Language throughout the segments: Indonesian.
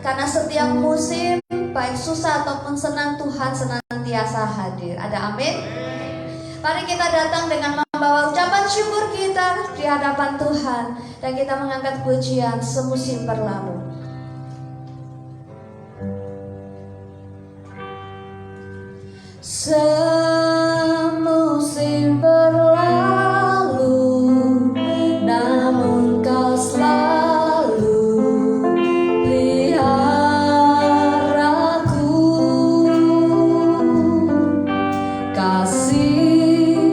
Karena setiap musim, baik susah ataupun senang, Tuhan senantiasa hadir. Ada amin? Mari kita datang dengan membawa ucapan syukur kita di hadapan Tuhan, dan kita mengangkat pujian semusim berlalu. Semusim berlalu, namun Kau selalu peliharaku. Kasih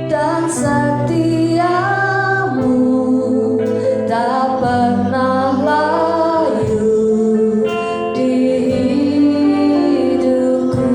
dan setiamu tak pernah layu di hidupku.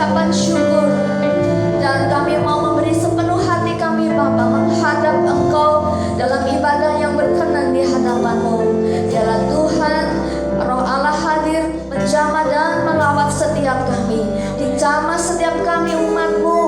ucapan syukur. Dan kami mau memberi sepenuh hati kami Bapa menghadap Engkau dalam ibadah yang berkenan di hadapan-Mu. Biarlah Tuhan, Roh Allah hadir menjamah dan melawat setiap kami. Dijamah setiap kami umat-Mu,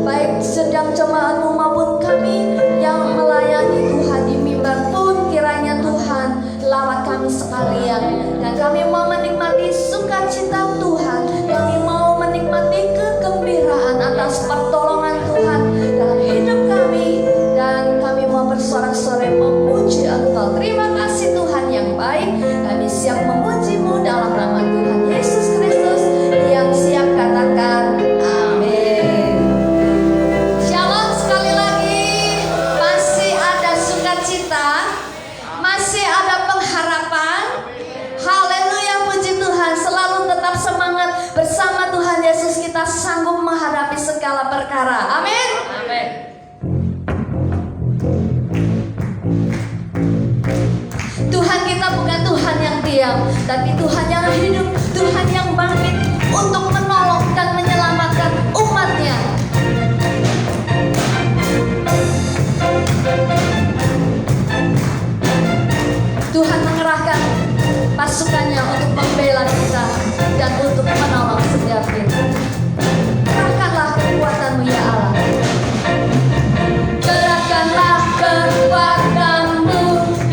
baik sedang jemaat-Mu maupun kami yang melayani Tuhan di mimbar pun kiranya Tuhan lawat kami sekalian. Dan kami mau menikmati sukacita Tuhan, kami mau menikmati kegembiraan atas pertolongan Tuhan dalam hidup kami. Dan kami mau bersorak-sorai memuji Engkau. Terima kasih Tuhan yang baik. Kami siap memuji-Mu dalam nama Tuhan Yesus Kristus. Yang siap katakan amin. Shalom sekali lagi. Masih ada sukacita, masih ada pengharapan. Haleluya, puji Tuhan. Selalu tetap semangat bersama Tuhan Yesus. Kita sanggup menghadapi segala perkara. Amin. Amin. Tuhan kita bukan Tuhan yang diam, tapi Tuhan yang hidup, Tuhan yang bangkit untuk menolong dan menyelamatkan umat-Nya. Tuhan mengerahkan pasukannya untuk membela kita dan untuk menolong setiap kita. Kerahkanlah kekuatan-Mu ya Allah. Kerahkanlah kekuatan-Mu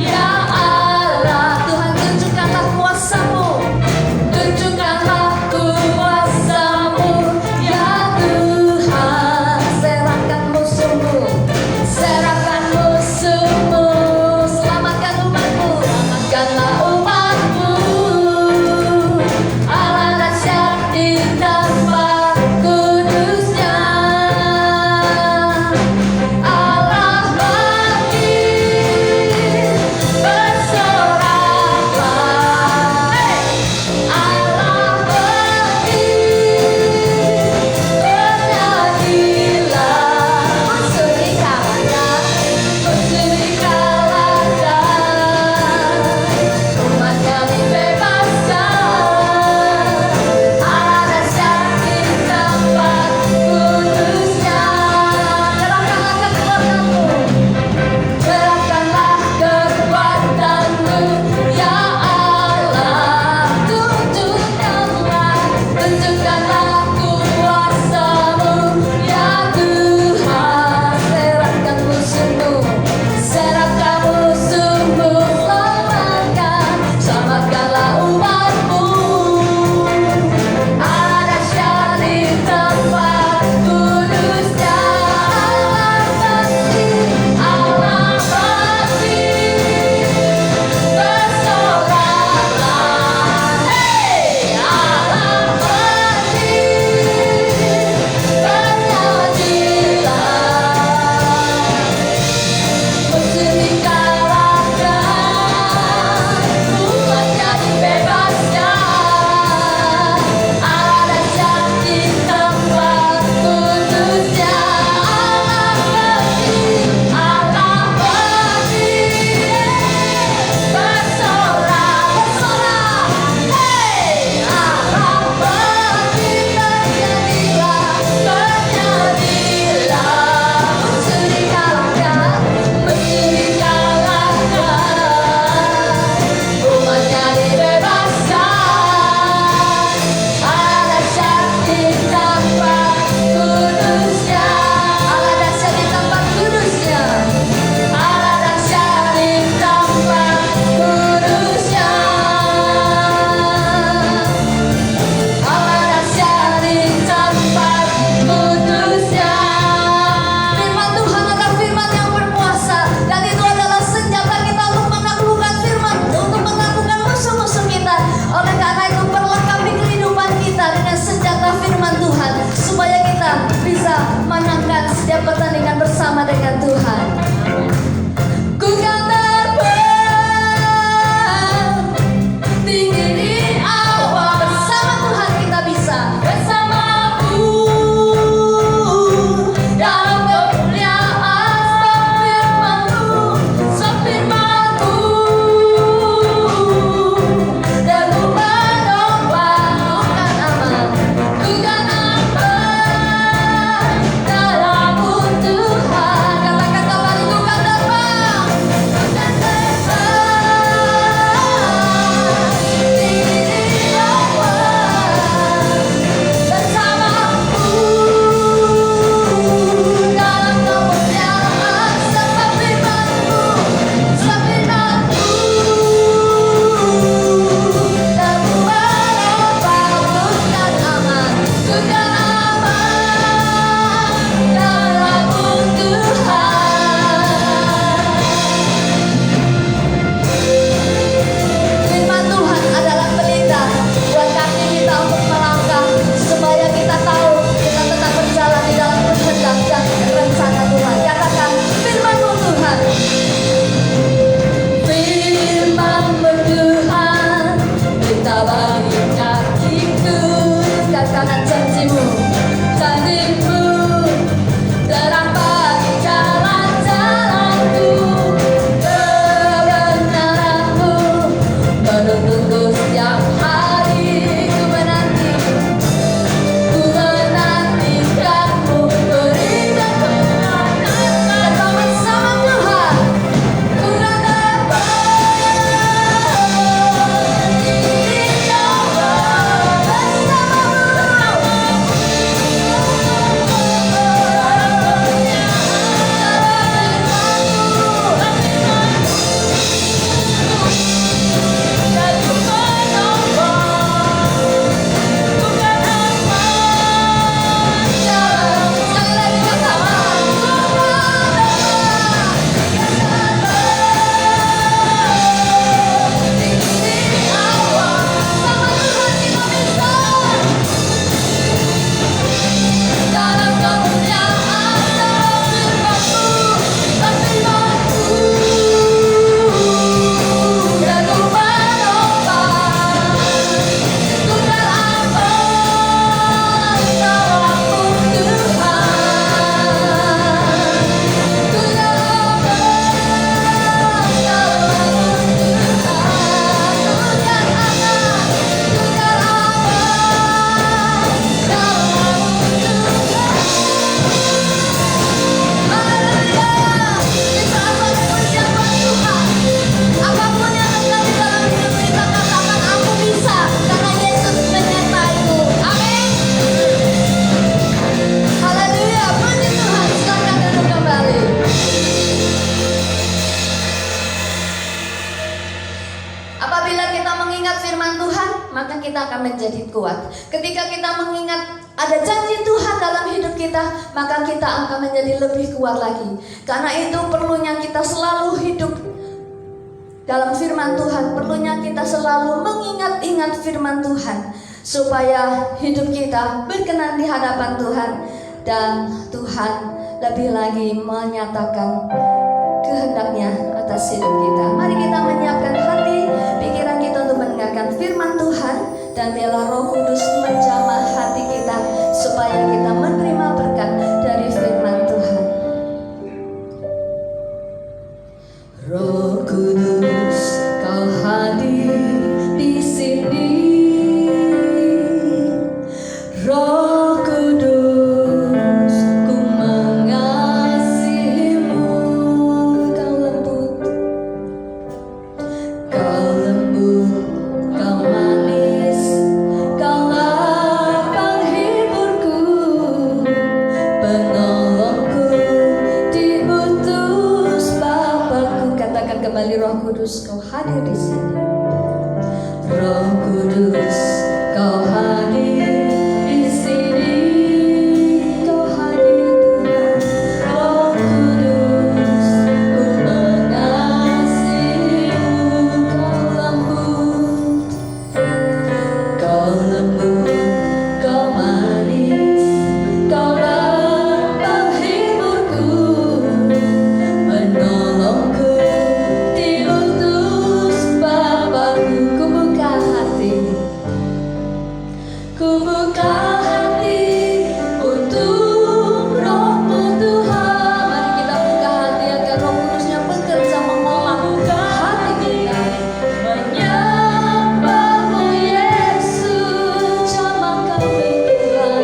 ya Allah. Tuhan tunjukkanlah kuasa-Mu. Tunjukkanlah kuasa kuat. Ketika kita mengingat ada janji Tuhan dalam hidup kita, maka kita akan menjadi lebih kuat lagi. Karena itu perlunya kita selalu hidup dalam firman Tuhan. Perlunya kita selalu mengingat-ingat firman Tuhan, supaya hidup kita berkenan di hadapan Tuhan, dan Tuhan lebih lagi menyatakan kehendaknya atas hidup kita. Mari kita menyiapkan hati, pikiran kita untuk mendengarkan firman Tuhan, dan biarlah Roh Kudus menjamah hati kita supaya kita menerima berkat dari firman Tuhan. Roh Kudus, Kau hadir di sini. Roh Kudus, ku mengasihimu. Kau lembut, Kau manis, Kaulah penghiburku, penolongku, diutus Bapa-Ku. Katakan kembali, Roh Kudus, Kau hadir di sini. Roh Kudus, Kau hadir di sini. Kau hadir Tuhan. Roh Kudus, ku mengasihimu. Kau lembut, Kau manis, Kaulah penghiburku, penolongku, diutus Bapa-Ku. Ku buka hati, ku buka hati untuk Roh-Mu Tuhan. Mari kita buka hati agar Roh Kudusnya bekerja mengolah hati kita. Menyembah-Mu Yesus, jamah kami Tuhan,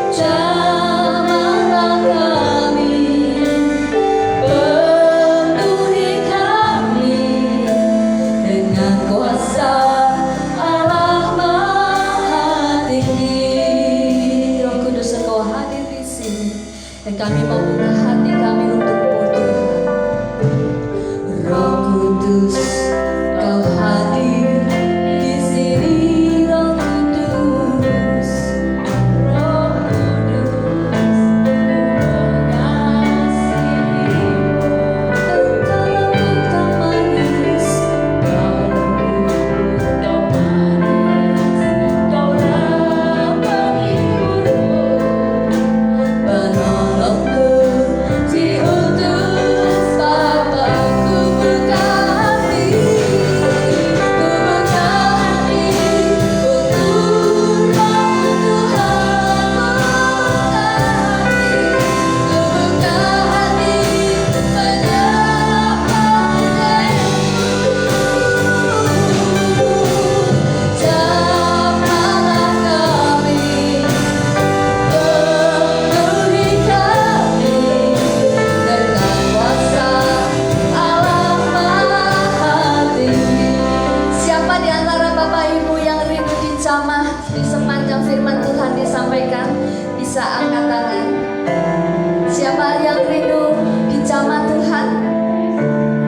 jamahlah kami, penuhi kami dengan kuasa Allah Maha Tinggi. Roh Kudus, Engkau hadir di sini, dan kami mau buka hati kami untuk-Mu Tuhan. Roh Kudus, Kau hadir di sini. Roh Kudus, Roh Kudus, mengasihimu. Kau lembut, Kau manis, Kau lembut, Kau manis, Kaulah penghiburku, penolongku, diutus Bapa-Ku. Buka hati, ku buka hati untuk Roh-Mu Tuhan. Ku buka hati, menyembah Yesus. Jamahlah kami, penuhi kami dengan kuasa Allah Maha Tinggi. Siapa di antara Bapak Ibu yang rindu dijamah di sepanjang firman Tuhan disampaikan? Bisa angkat tangan. Siapa yang rindu dijamah Tuhan?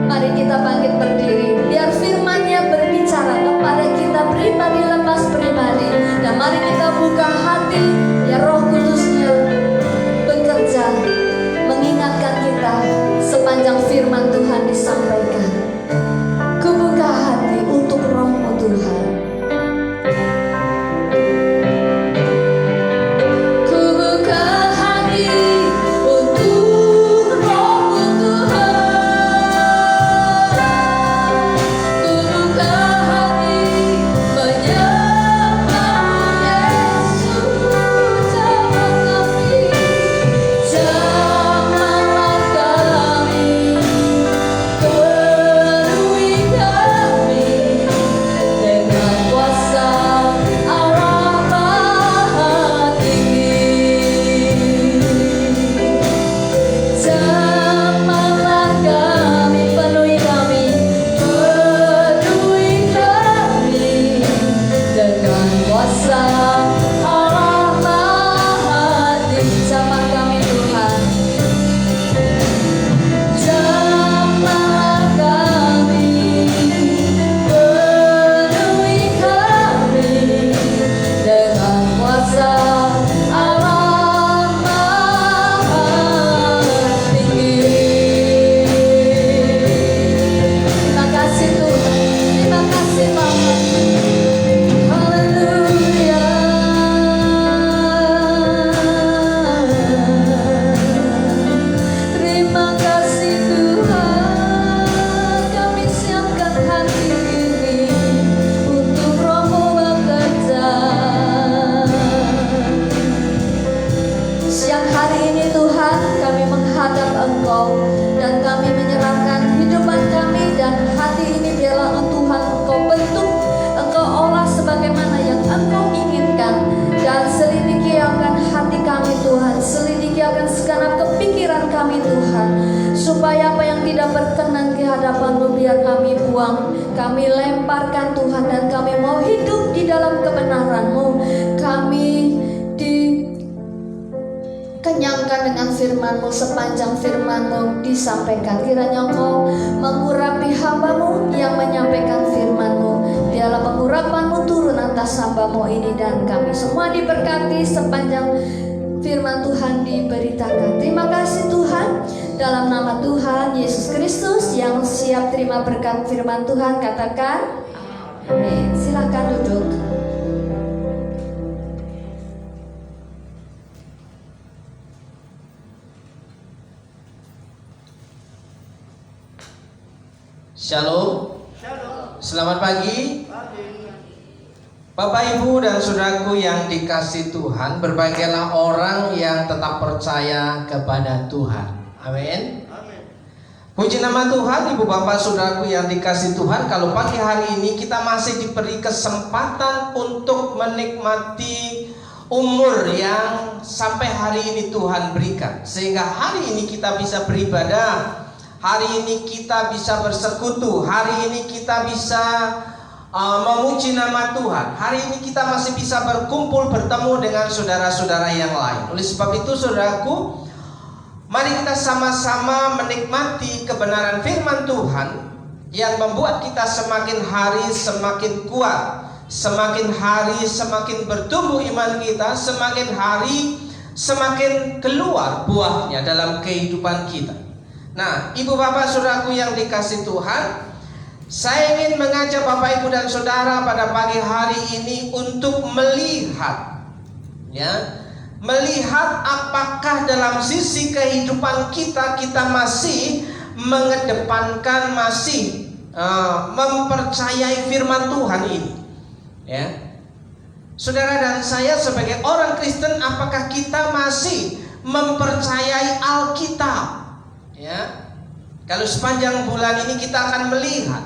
Mari kita bangkit berdiri, biar firman-Nya berbicara kepada kita pribadi lepas pribadi. Dan mari kita buka hati, ya Roh Kudusnya bekerja mengingatkan kita sepanjang firman Tuhan disampaikan. Ku buka hati untuk Roh-Mu Tuhan. Ku buka hati untuk Roh-Mu Tuhan. Ku buka hati menyembah Yesus. Engkau, dan kami menyerahkan kehidupan kami dan hati ini biarlah Tuhan Engkau bentuk, Engkau olah sebagaimana yang Engkau inginkan, dan selidiki akan hati kami Tuhan, selidiki akan segenap kepikiran kami Tuhan, supaya apa yang tidak berkenan di hadapan-Mu biar kami buang, kami lemparkan Tuhan, dan kami mau hidup di dalam kebenaran-Mu. Kami dikenyangkan dengan firman-Mu sepanjang firman-Mu disampaikan. Kiranya Engkau mengurapi hamba-Mu yang menyampaikan firman-Mu. Biarlah pengurapan-Mu turun atas hamba-Mu ini, dan kami semua diberkati sepanjang firman Tuhan diberitakan. Terima kasih Tuhan, dalam nama Tuhan Yesus Kristus yang siap terima berkat firman Tuhan, katakan amin. Silakan duduk. Shalom. Selamat pagi. Bapak, Ibu, dan saudaraku yang dikasih Tuhan, berbahagialah orang yang tetap percaya kepada Tuhan. Amin. Puji nama Tuhan. Ibu, Bapak, saudaraku yang dikasih Tuhan, kalau pagi hari ini kita masih diberi kesempatan untuk menikmati umur yang sampai hari ini Tuhan berikan, sehingga hari ini kita bisa beribadah, hari ini kita bisa bersekutu, hari ini kita bisa memuji nama Tuhan. Hari ini kita masih bisa berkumpul bertemu dengan saudara-saudara yang lain. Oleh sebab itu saudaraku, mari kita sama-sama menikmati kebenaran firman Tuhan yang membuat kita semakin hari semakin kuat, semakin hari semakin bertumbuh iman kita, semakin hari semakin keluar buahnya dalam kehidupan kita. Nah, Ibu, Bapak, saudaraku yang dikasih Tuhan, saya ingin mengajak Bapak, Ibu, dan Saudara pada pagi hari ini untuk melihat, melihat apakah dalam sisi kehidupan kita masih mengedepankan, masih mempercayai firman Tuhan ini. Ya, saudara dan saya sebagai orang Kristen, apakah kita masih mempercayai Alkitab? Ya. Kalau sepanjang bulan ini kita akan melihat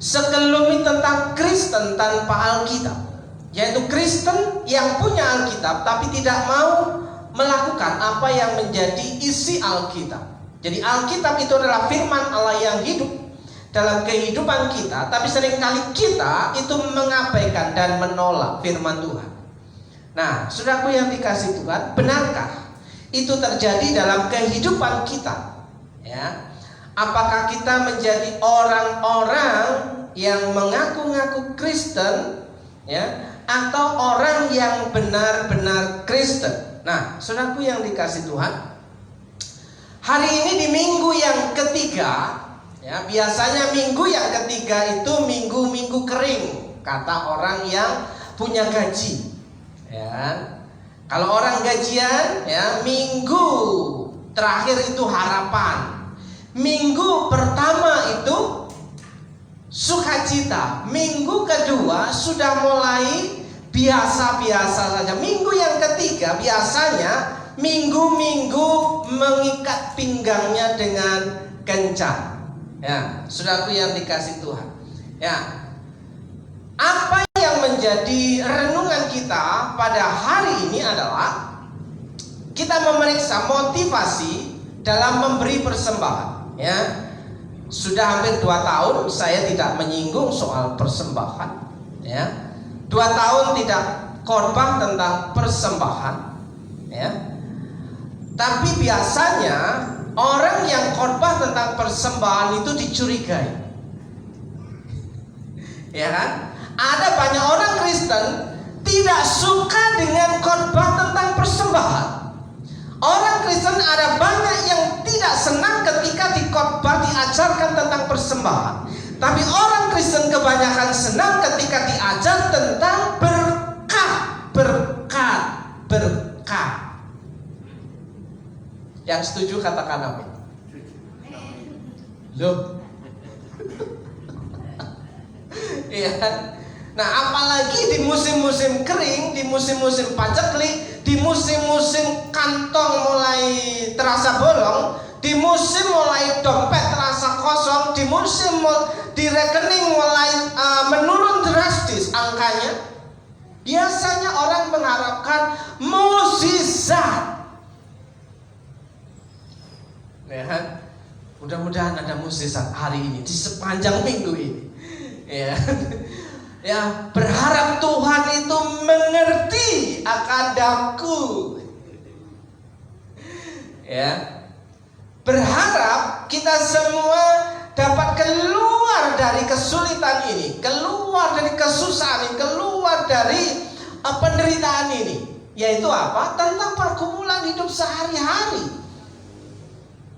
sekelumit tentang Kristen tanpa Alkitab, yaitu Kristen yang punya Alkitab tapi tidak mau melakukan apa yang menjadi isi Alkitab. Jadi Alkitab itu adalah firman Allah yang hidup dalam kehidupan kita, tapi seringkali kita itu mengabaikan dan menolak firman Tuhan. Nah, saudaraku yang dikasih Tuhan, benarkah itu terjadi dalam kehidupan kita? Ya, apakah kita menjadi orang-orang yang mengaku-ngaku Kristen, atau orang yang benar-benar Kristen? Nah, saudaraku yang dikasih Tuhan, hari ini di minggu yang ketiga, biasanya minggu yang ketiga itu minggu-minggu kering, kata orang yang punya gaji. Kalau orang gajian, minggu terakhir itu harapan, minggu pertama itu sukacita, minggu kedua sudah mulai biasa-biasa saja, minggu yang ketiga biasanya minggu-minggu mengikat pinggangnya dengan kencang. Ya, saudaraku yang dikasih Tuhan, apa yang menjadi renungan kita pada hari ini adalah kita memeriksa motivasi dalam memberi persembahan. Sudah hampir 2 tahun saya tidak menyinggung soal persembahan. 2 tahun tidak khotbah tentang persembahan. Tapi biasanya orang yang khotbah tentang persembahan itu dicurigai. Ada banyak orang Kristen tidak suka dengan khotbah tentang persembahan. Orang Kristen ada banyak yang tidak senang ketika di khotbah diajarkan tentang persembahan. Tapi orang Kristen kebanyakan senang ketika diajar tentang berkat. Yang setuju katakan amin. Loh. Nah, apalagi di musim-musim kering, di musim-musim paceklik, di musim-musim kantong mulai terasa bolong, di di musim mulai dompet terasa kosong, di musim di rekening mulai menurun drastis angkanya, biasanya orang mengharapkan mukjizat. Ya, mudah-mudahan ada mukjizat hari ini di sepanjang minggu ini. Ya, ya, berharap Tuhan itu mengerti akan daku. Ya, berharap kita semua dapat keluar dari kesulitan ini, keluar dari kesusahan ini, keluar dari penderitaan ini. Yaitu apa? Tentang pergumulan hidup sehari-hari.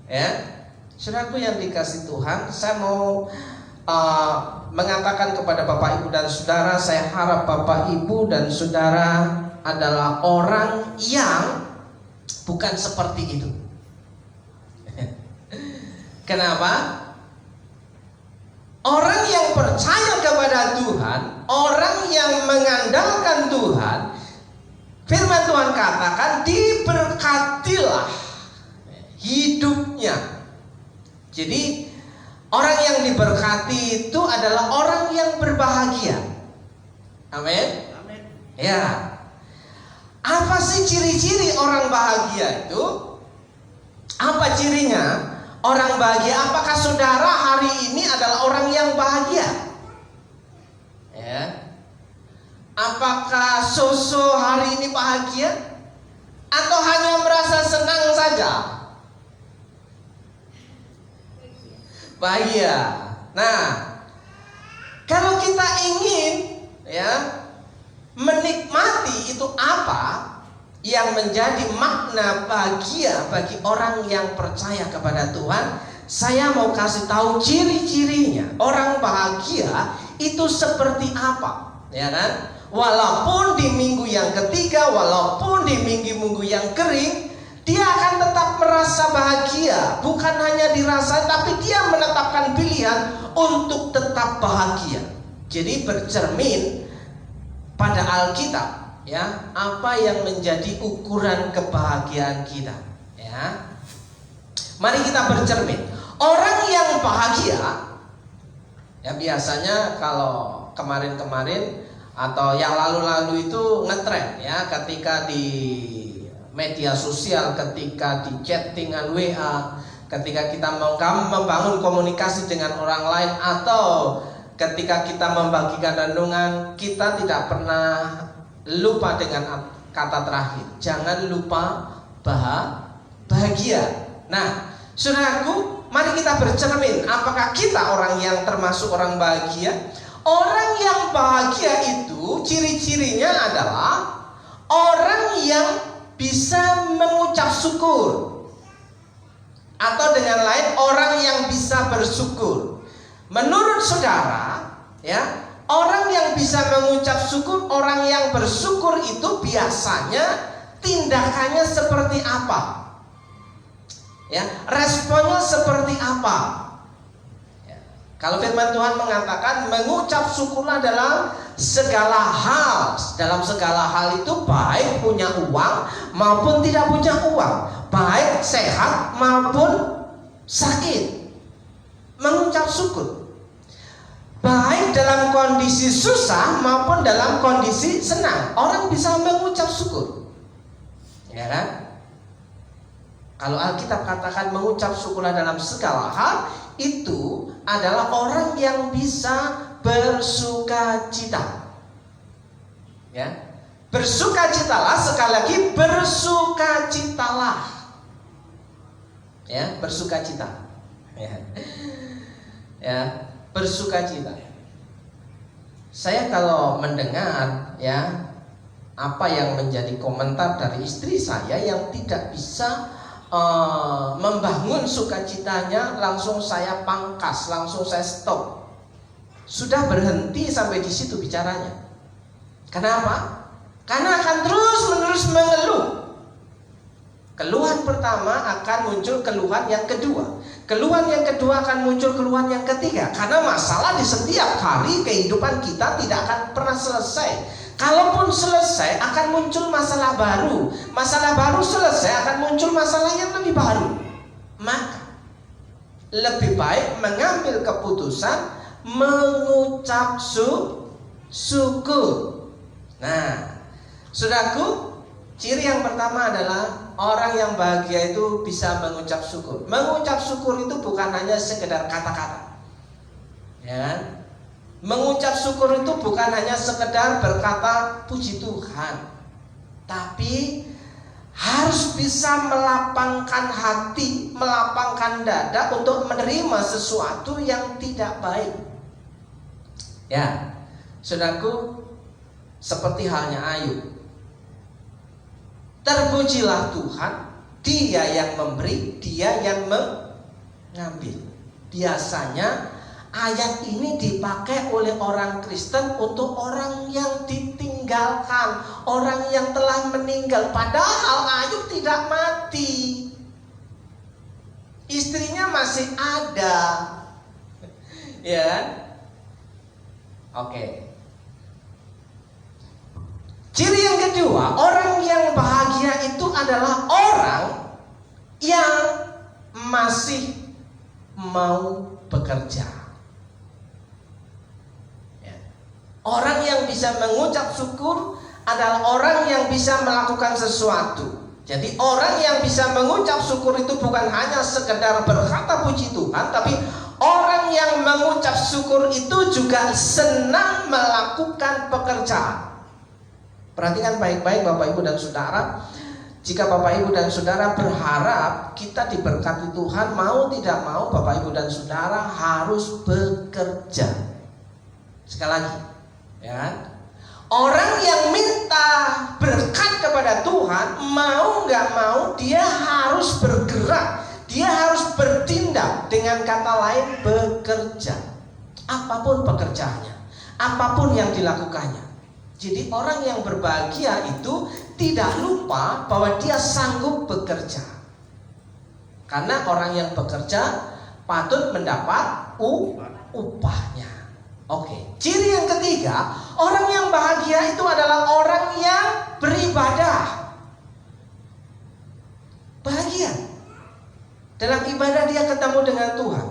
Ya, saudaraku yang dikasih Tuhan, saya mau mengatakan kepada Bapak Ibu dan Saudara, saya harap Bapak Ibu dan Saudara adalah orang yang bukan seperti itu. Kenapa? Orang yang percaya kepada Tuhan, orang yang mengandalkan Tuhan, firman Tuhan katakan diberkatilah hidupnya. Jadi orang yang diberkati itu adalah orang yang berbahagia. Amin. Ya. Apa sih ciri-ciri orang bahagia itu? Apa cirinya? Orang bahagia, apakah saudara hari ini adalah orang yang bahagia? Ya. Apakah Soso hari ini bahagia? Atau hanya merasa senang saja? Bahagia. Nah, kalau kita ingin ya menikmati itu apa yang menjadi makna bahagia bagi orang yang percaya kepada Tuhan, saya mau kasih tahu ciri-cirinya. Orang bahagia itu seperti apa, ya kan? Walaupun di minggu yang ketiga, walaupun di minggu-minggu yang kering, dia akan tetap merasa bahagia. Bukan hanya dirasa, tapi dia menetapkan pilihan untuk tetap bahagia. Jadi bercermin pada Alkitab, ya, apa yang menjadi ukuran kebahagiaan kita, ya. Mari kita bercermin. Orang yang bahagia, ya, biasanya kalau kemarin-kemarin atau yang lalu-lalu itu ngetren, ya, ketika di media sosial, ketika di chattingan WA, ketika kita membangun komunikasi dengan orang lain, atau ketika kita membagikan renungan, kita tidak pernah lupa dengan kata terakhir, jangan lupa bahagia. Nah, saudaraku, mari kita bercermin, apakah kita orang yang termasuk orang bahagia? Orang yang bahagia itu ciri-cirinya adalah orang yang bisa mengucap syukur, atau dengan lain, orang yang bisa bersyukur. Menurut saudara, ya, orang yang bisa mengucap syukur, orang yang bersyukur itu biasanya tindakannya seperti apa? Ya, responnya seperti apa? Ya. Kalau firman Tuhan mengatakan mengucap syukurlah dalam segala hal. Dalam segala hal itu baik punya uang maupun tidak punya uang, baik sehat maupun sakit. Mengucap syukur. Baik dalam kondisi susah maupun dalam kondisi senang, orang bisa mengucap syukur, ya kan? Kalau Alkitab katakan mengucap syukurlah dalam segala hal, itu adalah orang yang bisa bersukacita. Ya, bersukacitalah, sekali lagi bersukacitalah. Ya, bersukacita. Ya, bersukacita. Saya kalau mendengar, ya, apa yang menjadi komentar dari istri saya yang tidak bisa membangun sukacitanya, langsung saya pangkas, langsung saya stop. Sudah berhenti sampai di situ bicaranya. Kenapa? Karena akan terus-menerus mengeluh. Keluhan pertama akan muncul keluhan yang kedua. Keluhan yang kedua akan muncul keluhan yang ketiga. Karena masalah di setiap hari kehidupan kita tidak akan pernah selesai. Kalaupun selesai akan muncul masalah baru. Masalah baru selesai akan muncul masalah yang lebih baru. Maka lebih baik mengambil keputusan mengucap syukur. Nah, saudaraku, ciri yang pertama adalah orang yang bahagia itu bisa mengucap syukur. Mengucap syukur itu bukan hanya sekedar kata-kata, ya kan? Mengucap syukur itu bukan hanya sekedar berkata puji Tuhan, tapi harus bisa melapangkan hati, melapangkan dada untuk menerima sesuatu yang tidak baik. Ya, saudaraku, seperti halnya Ayub. Terpujilah Tuhan, Dia yang memberi, Dia yang mengambil. Biasanya ayat ini dipakai oleh orang Kristen untuk orang yang ditinggalkan, orang yang telah meninggal. Padahal Ayub tidak mati, istrinya masih ada, ya. Oke. Ciri yang kedua, orang yang bahagia itu adalah orang yang masih mau bekerja. Ya. Orang yang bisa mengucap syukur adalah orang yang bisa melakukan sesuatu. Jadi orang yang bisa mengucap syukur itu bukan hanya sekedar berkata puji Tuhan, tapi orang yang mengucap syukur itu juga senang melakukan pekerjaan. Perhatikan baik-baik Bapak Ibu dan Saudara. Jika Bapak Ibu dan Saudara berharap kita diberkati Tuhan, mau tidak mau Bapak Ibu dan Saudara harus bekerja. Sekali lagi, ya. Orang yang minta berkat kepada Tuhan, mau nggak mau dia harus bergerak, dia harus bertindak. Dengan kata lain, bekerja. Apapun pekerjaannya, apapun yang dilakukannya. Jadi orang yang berbahagia itu tidak lupa bahwa dia sanggup bekerja. Karena orang yang bekerja patut mendapat upahnya. Oke. Ciri yang ketiga, orang yang bahagia itu adalah orang yang beribadah. Bahagia. Dalam ibadah dia ketemu dengan Tuhan.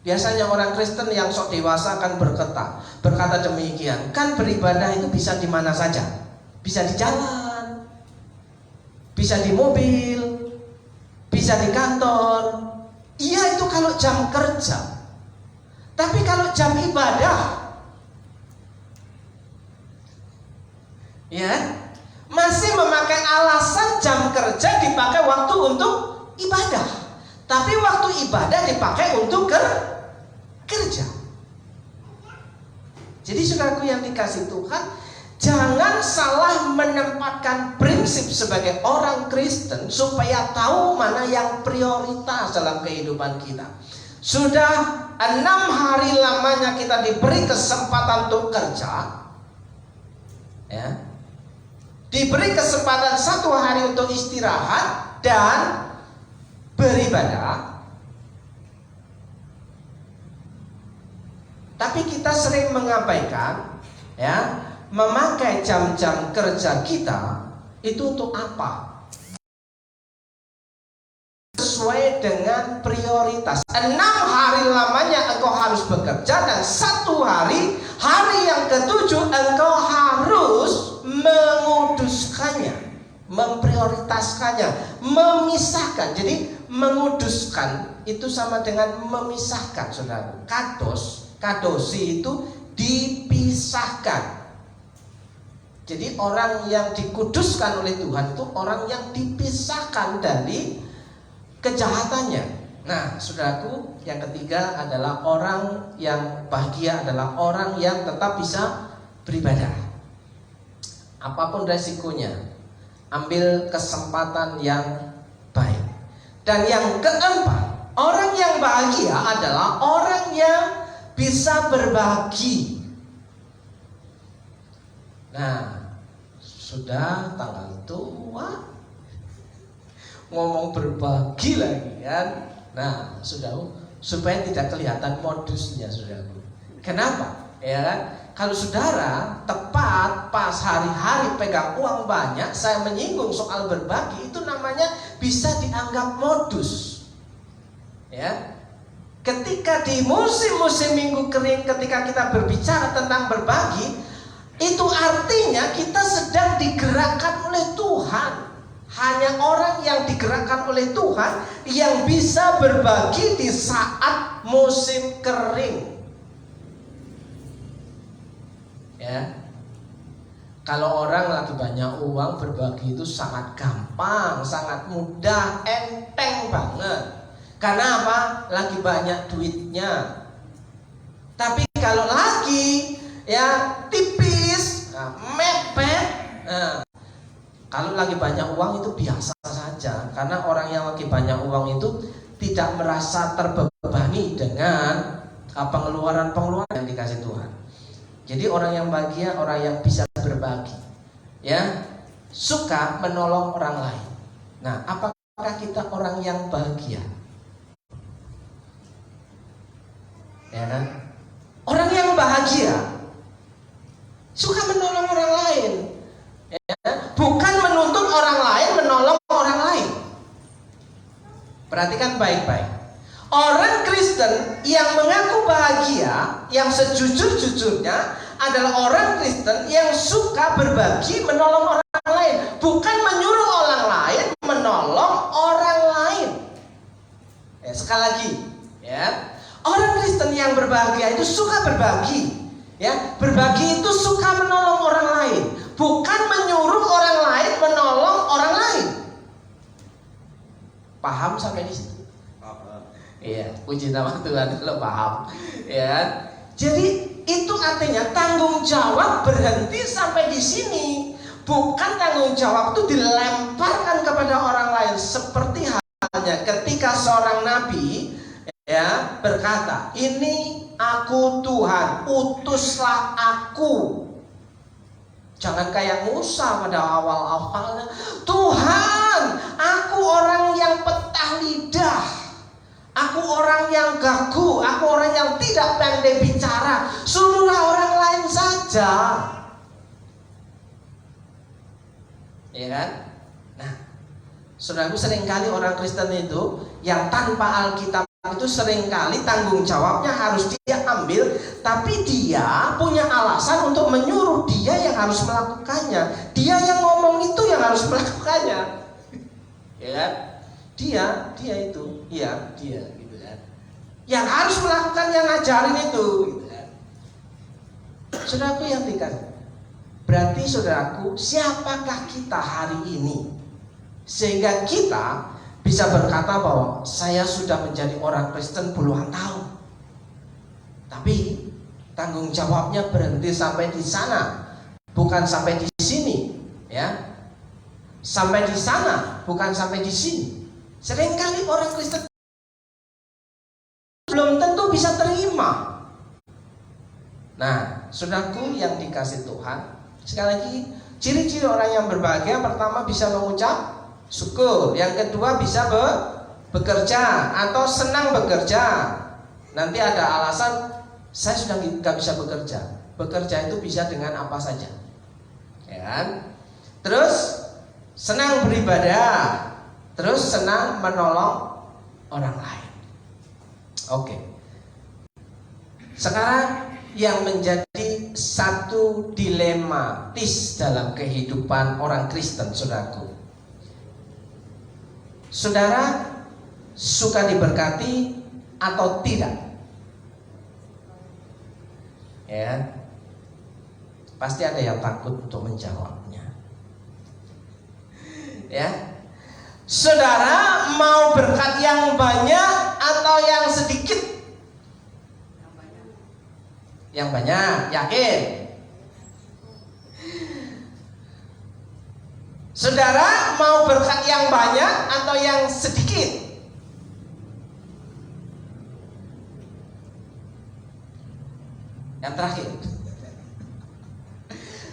Biasanya orang Kristen yang sok dewasa akan berkata demikian, kan beribadah itu bisa di mana saja. Bisa di jalan, bisa di mobil, bisa di kantor. Iya, itu kalau jam kerja. Tapi kalau jam ibadah, ya, masih memakai alasan jam kerja dipakai waktu untuk ibadah. Tapi waktu ibadah dipakai untuk kerja. Jadi saudaraku yang dikasih Tuhan, jangan salah menempatkan prinsip sebagai orang Kristen supaya tahu mana yang prioritas dalam kehidupan kita. Sudah 6 hari lamanya kita diberi kesempatan untuk kerja, ya. Diberi kesempatan 1 hari untuk istirahat dan beribadah. Tapi kita sering mengabaikan, ya, memakai jam-jam kerja kita itu untuk apa? Sesuai dengan prioritas. 6 hari lamanya engkau harus bekerja, dan 1 hari, hari yang ke-7 engkau harus menguduskannya, memprioritaskannya, memisahkan. Jadi menguduskan itu sama dengan memisahkan, saudara. Kadosi itu dipisahkan. Jadi orang yang dikuduskan oleh Tuhan itu orang yang dipisahkan dari kejahatannya. Nah, saudaraku, yang ketiga adalah orang yang bahagia adalah orang yang tetap bisa beribadah. Apapun resikonya, ambil kesempatan yang baik. Dan yang keempat, orang yang bahagia adalah orang yang bisa berbagi. Nah, sudah tanggal tua ngomong berbagi lagi kan. Nah, supaya tidak kelihatan modusnya, saudaraku. Kenapa? Ya kan? Kalau saudara tepat pas hari-hari pegang uang banyak, saya menyinggung soal berbagi, itu namanya bisa dianggap modus. Ya. ketika di musim-musim minggu kering, ketika kita berbicara tentang berbagi, itu artinya kita sedang digerakkan oleh Tuhan. Hanya orang yang digerakkan oleh Tuhan yang bisa berbagi di saat musim kering. Ya. Kalau orang lagi banyak uang, berbagi itu sangat gampang, sangat mudah, enteng banget. Karena apa? Lagi banyak duitnya. Tapi kalau lagi tipis, mepet, kalau lagi banyak uang itu biasa saja. Karena orang yang lagi banyak uang itu tidak merasa terbebani dengan pengeluaran-pengeluaran yang dikasih Tuhan. Jadi orang yang bahagia, orang yang bisa berbagi, suka menolong orang lain. Nah, apakah kita orang yang bahagia? Ya kan? Orang yang bahagia suka menolong orang lain, bukan menuntut orang lain menolong orang lain. Perhatikan baik-baik. Orang Kristen yang mengaku bahagia, yang sejujur-jujurnya adalah orang Kristen yang suka berbagi, menolong orang lain, bukan menyuruh orang lain menolong orang lain. Sekali lagi, orang Kristen yang berbahagia itu suka berbagi, berbagi itu suka menolong orang lain, bukan menyuruh orang lain menolong orang lain. Paham sampai di situ? Iya, puji nama Tuhan kalau paham. Jadi itu artinya tanggung jawab berhenti sampai di sini, bukan tanggung jawab itu dilemparkan kepada orang lain. Seperti halnya ketika seorang nabi berkata, ini aku Tuhan, utuslah aku. Jangan kayak Musa pada awal-awalnya, Tuhan, aku orang yang petah lidah, aku orang yang gagu, aku orang yang tidak pandai bicara, suruhlah orang lain saja. Ya kan? Nah, saudaraku, seringkali orang Kristen itu yang tanpa Alkitab itu seringkali tanggung jawabnya harus dia ambil, tapi dia punya alasan untuk menyuruh dia yang harus melakukannya. Dia yang ngomong itu yang harus melakukannya. Ya kan? Dia itu, dia gitu kan. Yang harus melakukan, yang ngajarin itu gitu kan. Saudaraku yang dikasih. Berarti saudaraku, siapakah kita hari ini sehingga kita bisa berkata bahwa saya sudah menjadi orang Kristen puluhan tahun, tapi tanggung jawabnya berhenti sampai di sana, bukan sampai di sini, sampai di sana, bukan sampai di sini. Seringkali orang Kristen belum tentu bisa terima. Nah, saudaraku yang dikasih Tuhan, sekali lagi, ciri-ciri orang yang berbahagia, pertama bisa mengucap syukur, yang kedua bisa bekerja atau senang bekerja. Nanti ada alasan, saya sudah nggak bisa bekerja. Bekerja itu bisa dengan apa saja, ya kan? Terus senang beribadah, terus senang menolong orang lain. Oke. Sekarang yang menjadi satu dilematis dalam kehidupan orang Kristen, saudaraku. Saudara suka diberkati atau tidak? Ya, pasti ada yang takut untuk menjawabnya. Ya, saudara mau berkat yang banyak atau yang sedikit? Yang banyak, yakin? Saudara mau berkat yang banyak atau yang sedikit? Yang terakhir,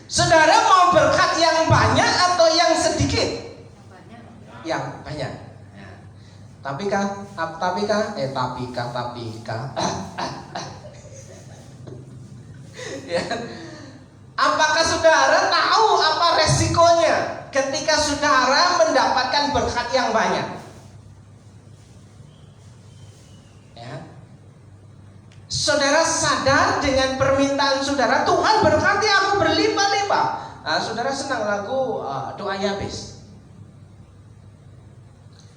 saudara mau berkat yang banyak atau yang sedikit? Yang banyak. Tapi kah? Ya. Apakah saudara tahu apa resikonya ketika saudara mendapatkan berkat yang banyak? Ya. saudara sadar dengan permintaan saudara, Tuhan berkati aku berlimpah-limpah. Saudara senang lagu doa Yabes.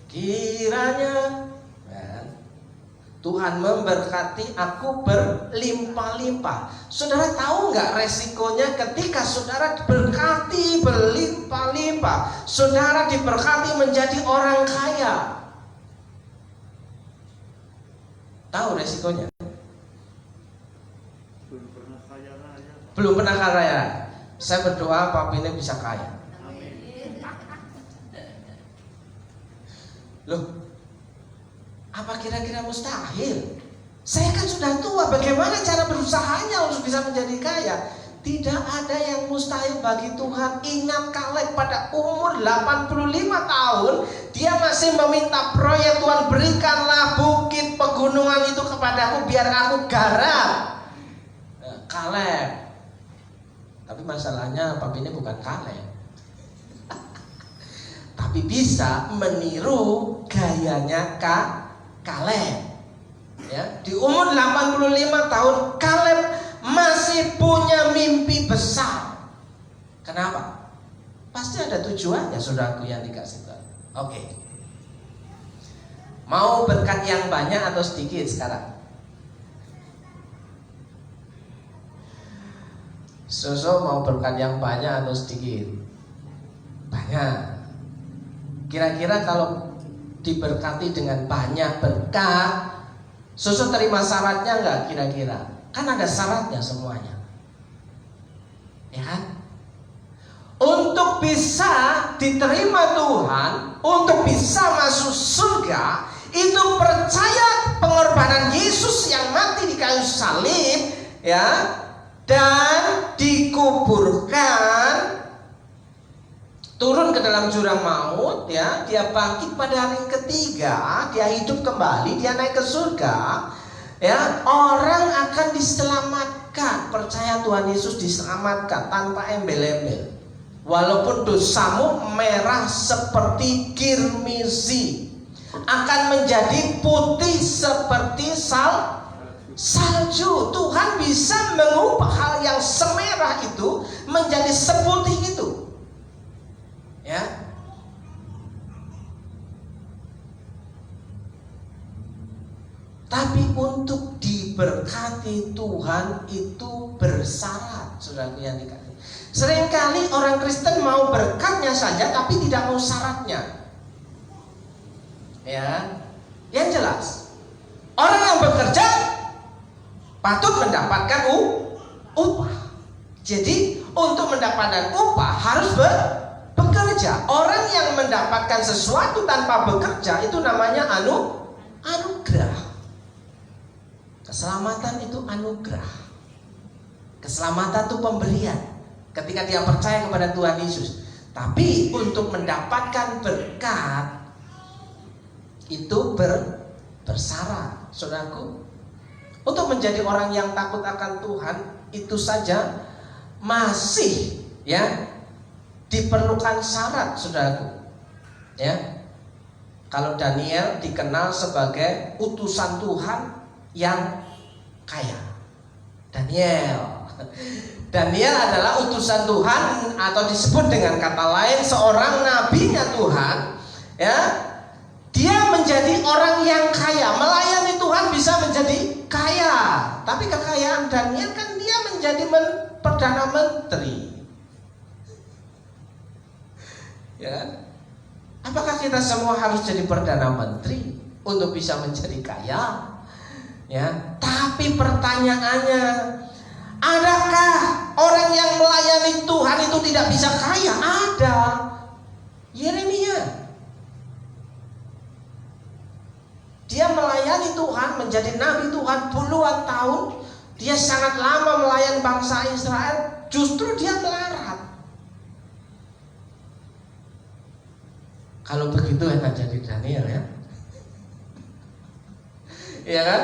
Kiranya Tuhan memberkati aku berlimpah-limpah. Saudara tahu nggak resikonya ketika saudara berkati berlimpah-limpah, saudara diberkati menjadi orang kaya? Tahu resikonya? Belum pernah kaya. Saya berdoa Pak Bini bisa kaya. Loh, apa kira-kira mustahil? Saya kan sudah tua, bagaimana cara berusahanya untuk bisa menjadi kaya? Tidak ada yang mustahil bagi Tuhan. Ingat Kaleb pada umur 85 tahun, dia masih meminta proyek, Tuhan berikanlah bukit pegunungan itu kepadaku biar aku garap. Kaleb. Tapi masalahnya papinya bukan Kaleb. Tapi bisa meniru gayanya Kaleb. Ya, di umur 85 tahun Kaleb masih punya mimpi besar. Kenapa? Pasti ada tujuannya, saudaraku yang dikasih Tuhan. Oke. Mau berkat yang banyak atau sedikit sekarang? Sosok mau berkat yang banyak atau sedikit? Banyak. Kira-kira kalau diberkati dengan banyak berkat, Sosok terima syaratnya enggak kira-kira? Kan ada syaratnya semuanya, ya kan? Untuk bisa diterima Tuhan, untuk bisa masuk surga, itu percaya pengorbanan Yesus yang mati di kayu salib, ya, dan dikuburkan, turun ke dalam jurang maut, ya, dia bangkit pada hari ketiga, dia hidup kembali, dia naik ke surga, ya, orang akan diselamatkan. Percaya Tuhan Yesus diselamatkan tanpa embel-embel. Walaupun dosamu merah seperti kirmizi, akan menjadi putih seperti salju. Tuhan bisa mengubah hal yang semerah itu menjadi seputih itu, ya. Tapi untuk diberkati Tuhan itu bersyarat, saudaraku yang dikasihi. Seringkali orang Kristen mau berkatnya saja tapi tidak mau syaratnya, ya. Yang jelas, orang yang bekerja patut mendapatkan upah. Jadi untuk mendapatkan upah harus bekerja. Orang yang mendapatkan sesuatu tanpa bekerja itu namanya anugerah. Keselamatan itu anugerah. Keselamatan itu pemberian ketika dia percaya kepada Tuhan Yesus. Tapi untuk mendapatkan berkat itu bersyarat, saudaraku. Untuk menjadi orang yang takut akan Tuhan itu saja masih, ya, diperlukan syarat, saudaraku. Ya. Kalau Daniel dikenal sebagai utusan Tuhan yang kaya. Daniel adalah utusan Tuhan, atau disebut dengan kata lain seorang nabinya Tuhan, ya. Dia menjadi orang yang kaya, melayani Tuhan bisa menjadi kaya. Tapi kekayaan Daniel kan dia menjadi perdana menteri, ya kan? Apakah kita semua harus jadi perdana menteri untuk bisa menjadi kaya? Ya, tapi pertanyaannya, adakah orang yang melayani Tuhan itu tidak bisa kaya? Ada. Yeremia, dia melayani Tuhan, menjadi nabi Tuhan puluhan tahun. Dia sangat lama melayani bangsa Israel, justru dia melarat. Kalau begitu enak jadi Daniel, ya. Iya kan?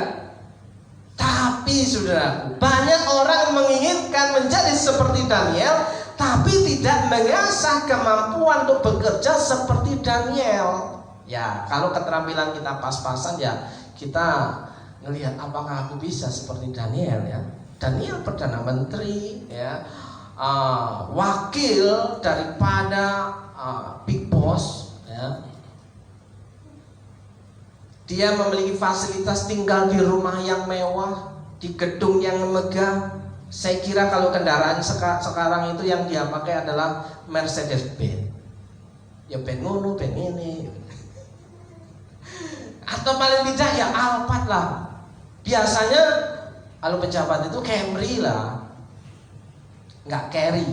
Tapi saudaraku, banyak orang menginginkan menjadi seperti Daniel, tapi tidak mengasah kemampuan untuk bekerja seperti Daniel. Ya, kalau keterampilan kita pas-pasan, ya kita ngelihat apakah aku bisa seperti Daniel ya. Daniel perdana menteri ya, wakil daripada big boss ya. Dia memiliki fasilitas tinggal di rumah yang mewah, di gedung yang megah. Saya kira kalau kendaraan sekarang itu yang dia pakai adalah Mercedes-Benz. Ya ben ngono, ben ini. Atau paling tidak ya Alphard lah. Biasanya kalau pejabat itu Camry lah, nggak carry.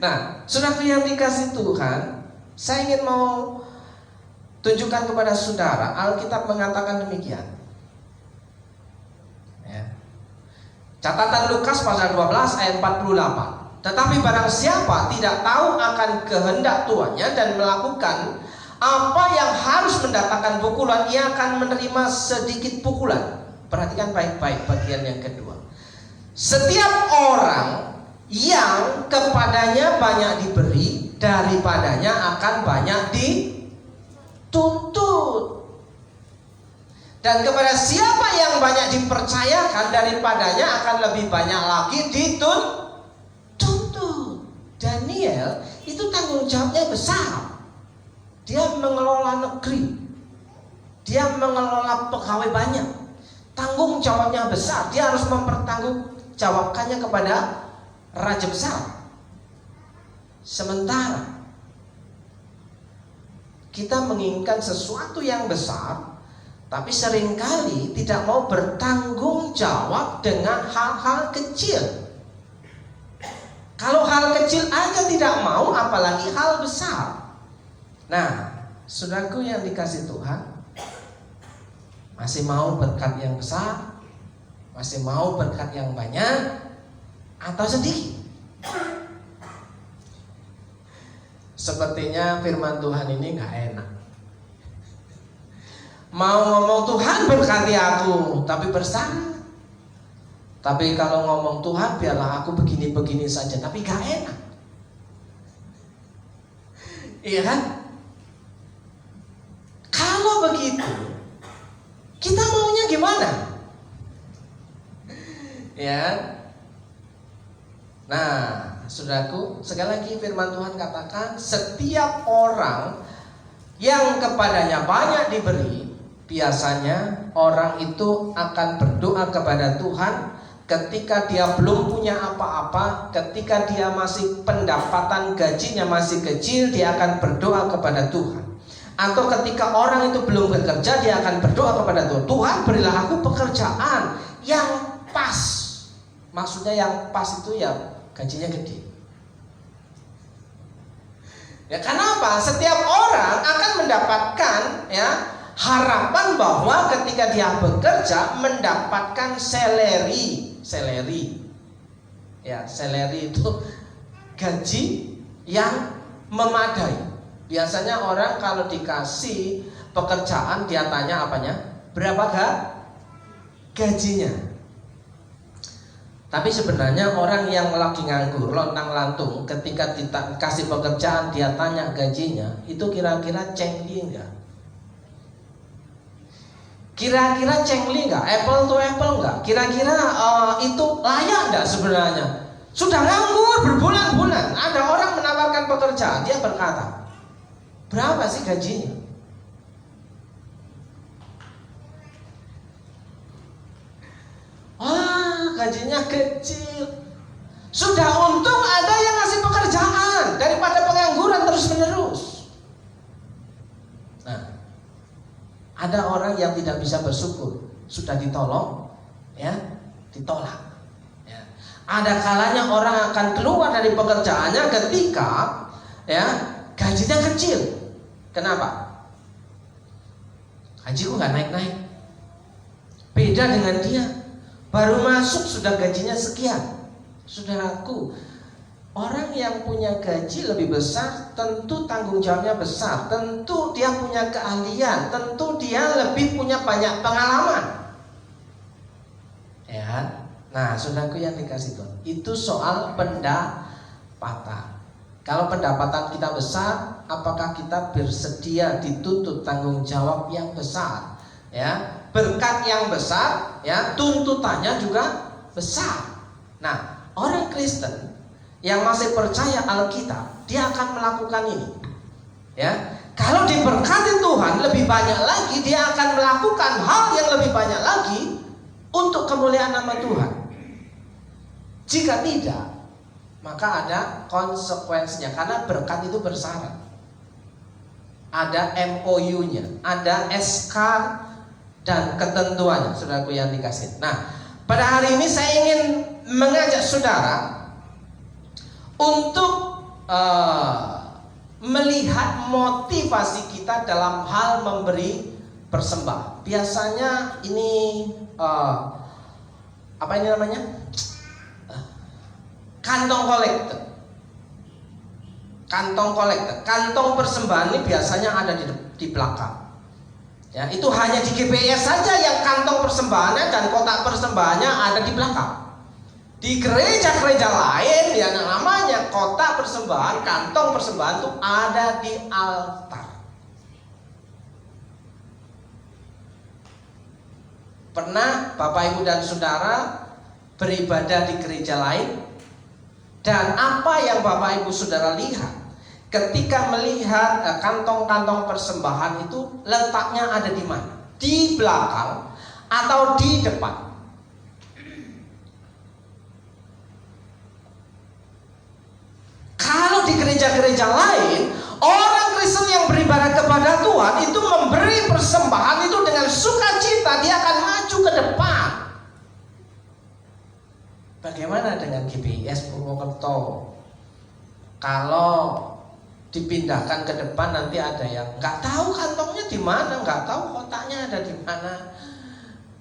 Nah, saudara yang dikasih Tuhan, saya ingin mau tunjukkan kepada saudara, Alkitab mengatakan demikian. Ya. Catatan Lukas pasal 12 ayat 48. Tetapi barang siapa tidak tahu akan kehendak tuannya dan melakukan apa yang harus mendatangkan pukulan, ia akan menerima sedikit pukulan. Perhatikan baik-baik bagian yang kedua. Setiap orang yang kepadanya banyak diberi, daripadanya akan banyak dituntut. Dan kepada siapa yang banyak dipercayakan, daripadanya akan lebih banyak lagi dituntut. Daniel itu tanggung jawabnya besar. Dia mengelola negeri, dia mengelola pegawai banyak, tanggung jawabnya besar. Dia harus mempertanggungjawabkannya kepada raja besar. Sementara kita menginginkan sesuatu yang besar, tapi seringkali tidak mau bertanggung jawab dengan hal-hal kecil. Kalau hal kecil aja tidak mau, apalagi hal besar. Nah, saudaraku yang dikasih Tuhan, masih mau berkat yang besar? Masih mau berkat yang banyak? Atau sedikit? Sepertinya firman Tuhan ini gak enak. Mau ngomong Tuhan berkati aku, tapi bersama. Tapi kalau ngomong Tuhan biarlah aku begini-begini saja, tapi gak enak. Iya kan? Kalau begitu, kita maunya gimana? Ya. Nah, saudaraku, sekali lagi firman Tuhan katakan, setiap orang yang kepadanya banyak diberi, biasanya orang itu akan berdoa kepada Tuhan ketika dia belum punya apa-apa, ketika dia masih pendapatan gajinya masih kecil, dia akan berdoa kepada Tuhan. Atau ketika orang itu belum bekerja, dia akan berdoa kepada Tuhan. Tuhan, berilah aku pekerjaan yang pas. Maksudnya yang pas itu ya gajinya gede. Ya kenapa? Setiap orang akan mendapatkan ya harapan bahwa ketika dia bekerja mendapatkan seleri. Ya, seleri itu gaji yang memadai. Biasanya orang kalau dikasih pekerjaan dia tanya apanya? Berapa gajinya? Tapi sebenarnya orang yang lagi nganggur, lontang-lantung, ketika dikasih pekerjaan dia tanya gajinya, itu kira-kira cengli enggak? Kira-kira cengli enggak? Apple to apple enggak? Kira-kira itu layak enggak sebenarnya? Sudah nganggur berbulan-bulan, ada orang menawarkan pekerjaan, dia berkata, berapa sih gajinya? Gajinya kecil. Sudah untung ada yang ngasih pekerjaan daripada pengangguran terus-menerus. Nah, ada orang yang tidak bisa bersyukur, sudah ditolong, ya, ditolak. Ya. Ada kalanya orang akan keluar dari pekerjaannya ketika, ya, gajinya kecil. Kenapa? Gajiku nggak naik-naik. Beda dengan dia, baru masuk sudah gajinya sekian. Saudaraku, orang yang punya gaji lebih besar tentu tanggung jawabnya besar, tentu dia punya keahlian, tentu dia lebih punya banyak pengalaman. Ya, nah saudaraku yang dikasih Tuhan, itu soal pendapatan. Kalau pendapatan kita besar, apakah kita bersedia dituntut tanggung jawab yang besar? ya, berkat yang besar, ya, tuntutannya juga besar. Nah, orang Kristen yang masih percaya Alkitab, dia akan melakukan ini. Ya, kalau diberkati Tuhan lebih banyak lagi, dia akan melakukan hal yang lebih banyak lagi untuk kemuliaan nama Tuhan. Jika tidak, maka ada konsekuensinya, karena berkat itu bersyarat. Ada MOU-nya, ada SK dan ketentuannya, saudaraku yang dikasih. Nah, pada hari ini saya ingin mengajak saudara untuk melihat motivasi kita dalam hal memberi persembahan. Biasanya ini apa ini namanya? Kantong kolektor. Kantong kolektor, kantong persembahan ini biasanya ada di belakang. Ya, itu hanya di GPS saja yang kantong persembahannya dan kotak persembahannya ada di belakang. Di gereja-gereja lain yang namanya kotak persembahan, kantong persembahan itu ada di altar. Pernah Bapak Ibu dan Saudara beribadah di gereja lain? Dan apa yang Bapak Ibu Saudara lihat ketika melihat kantong-kantong persembahan itu letaknya ada di mana? Di belakang atau di depan? Kalau di gereja-gereja lain, orang Kristen yang beribadah kepada Tuhan itu memberi persembahan itu dengan sukacita, dia akan maju ke depan. Bagaimana dengan GBS Purwokerto? Kalau dipindahkan ke depan nanti ada yang nggak tahu kantongnya di mana, nggak tahu kotaknya ada di mana.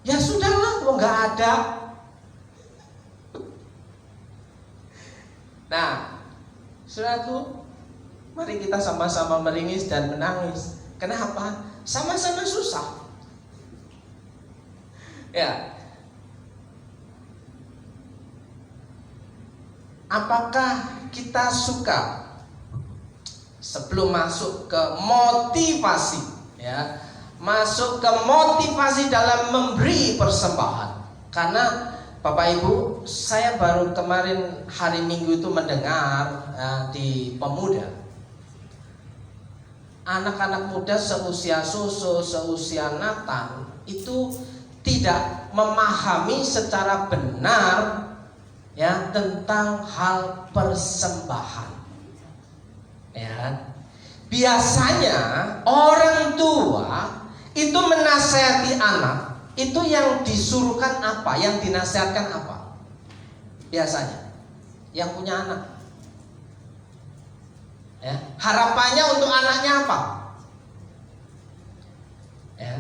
Ya sudahlah, kalau nggak ada. Nah, saudaraku, mari kita sama-sama meringis dan menangis. Kenapa? Sama-sama susah. Ya. Apakah kita suka sebelum masuk ke motivasi, ya, masuk ke motivasi dalam memberi persembahan? Karena Bapak Ibu, saya baru kemarin hari Minggu itu mendengar di pemuda, anak-anak muda seusia Susu, seusia Nathan itu tidak memahami secara benar, ya, tentang hal persembahan. Ya, biasanya orang tua itu menasihati anak, itu yang disuruhkan apa, yang dinasihatkan apa? Biasanya yang punya anak, ya, harapannya untuk anaknya apa? Ya,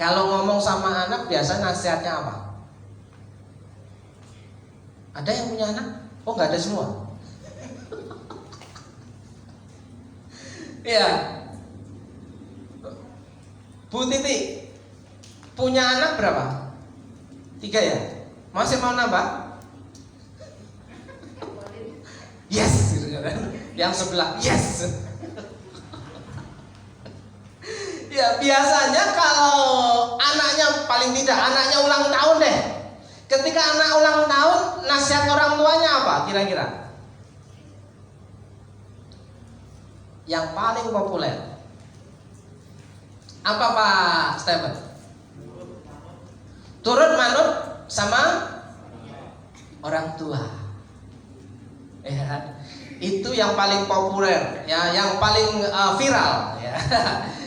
kalau ngomong sama anak biasa nasihatnya apa? Ada yang punya anak? Oh, nggak ada semua. Ya, Bu Titi punya anak berapa? 3 ya? Masih mau nambah? Yes. Yang sebelah yes. Ya, biasanya kalau anaknya, paling tidak anaknya ulang tahun deh. Ketika anak ulang tahun, nasihat orang tuanya apa kira-kira? Yang paling populer apa, Pak Stephen? Turut manut sama orang tua. Ya, itu yang paling populer, ya, yang paling viral, ya.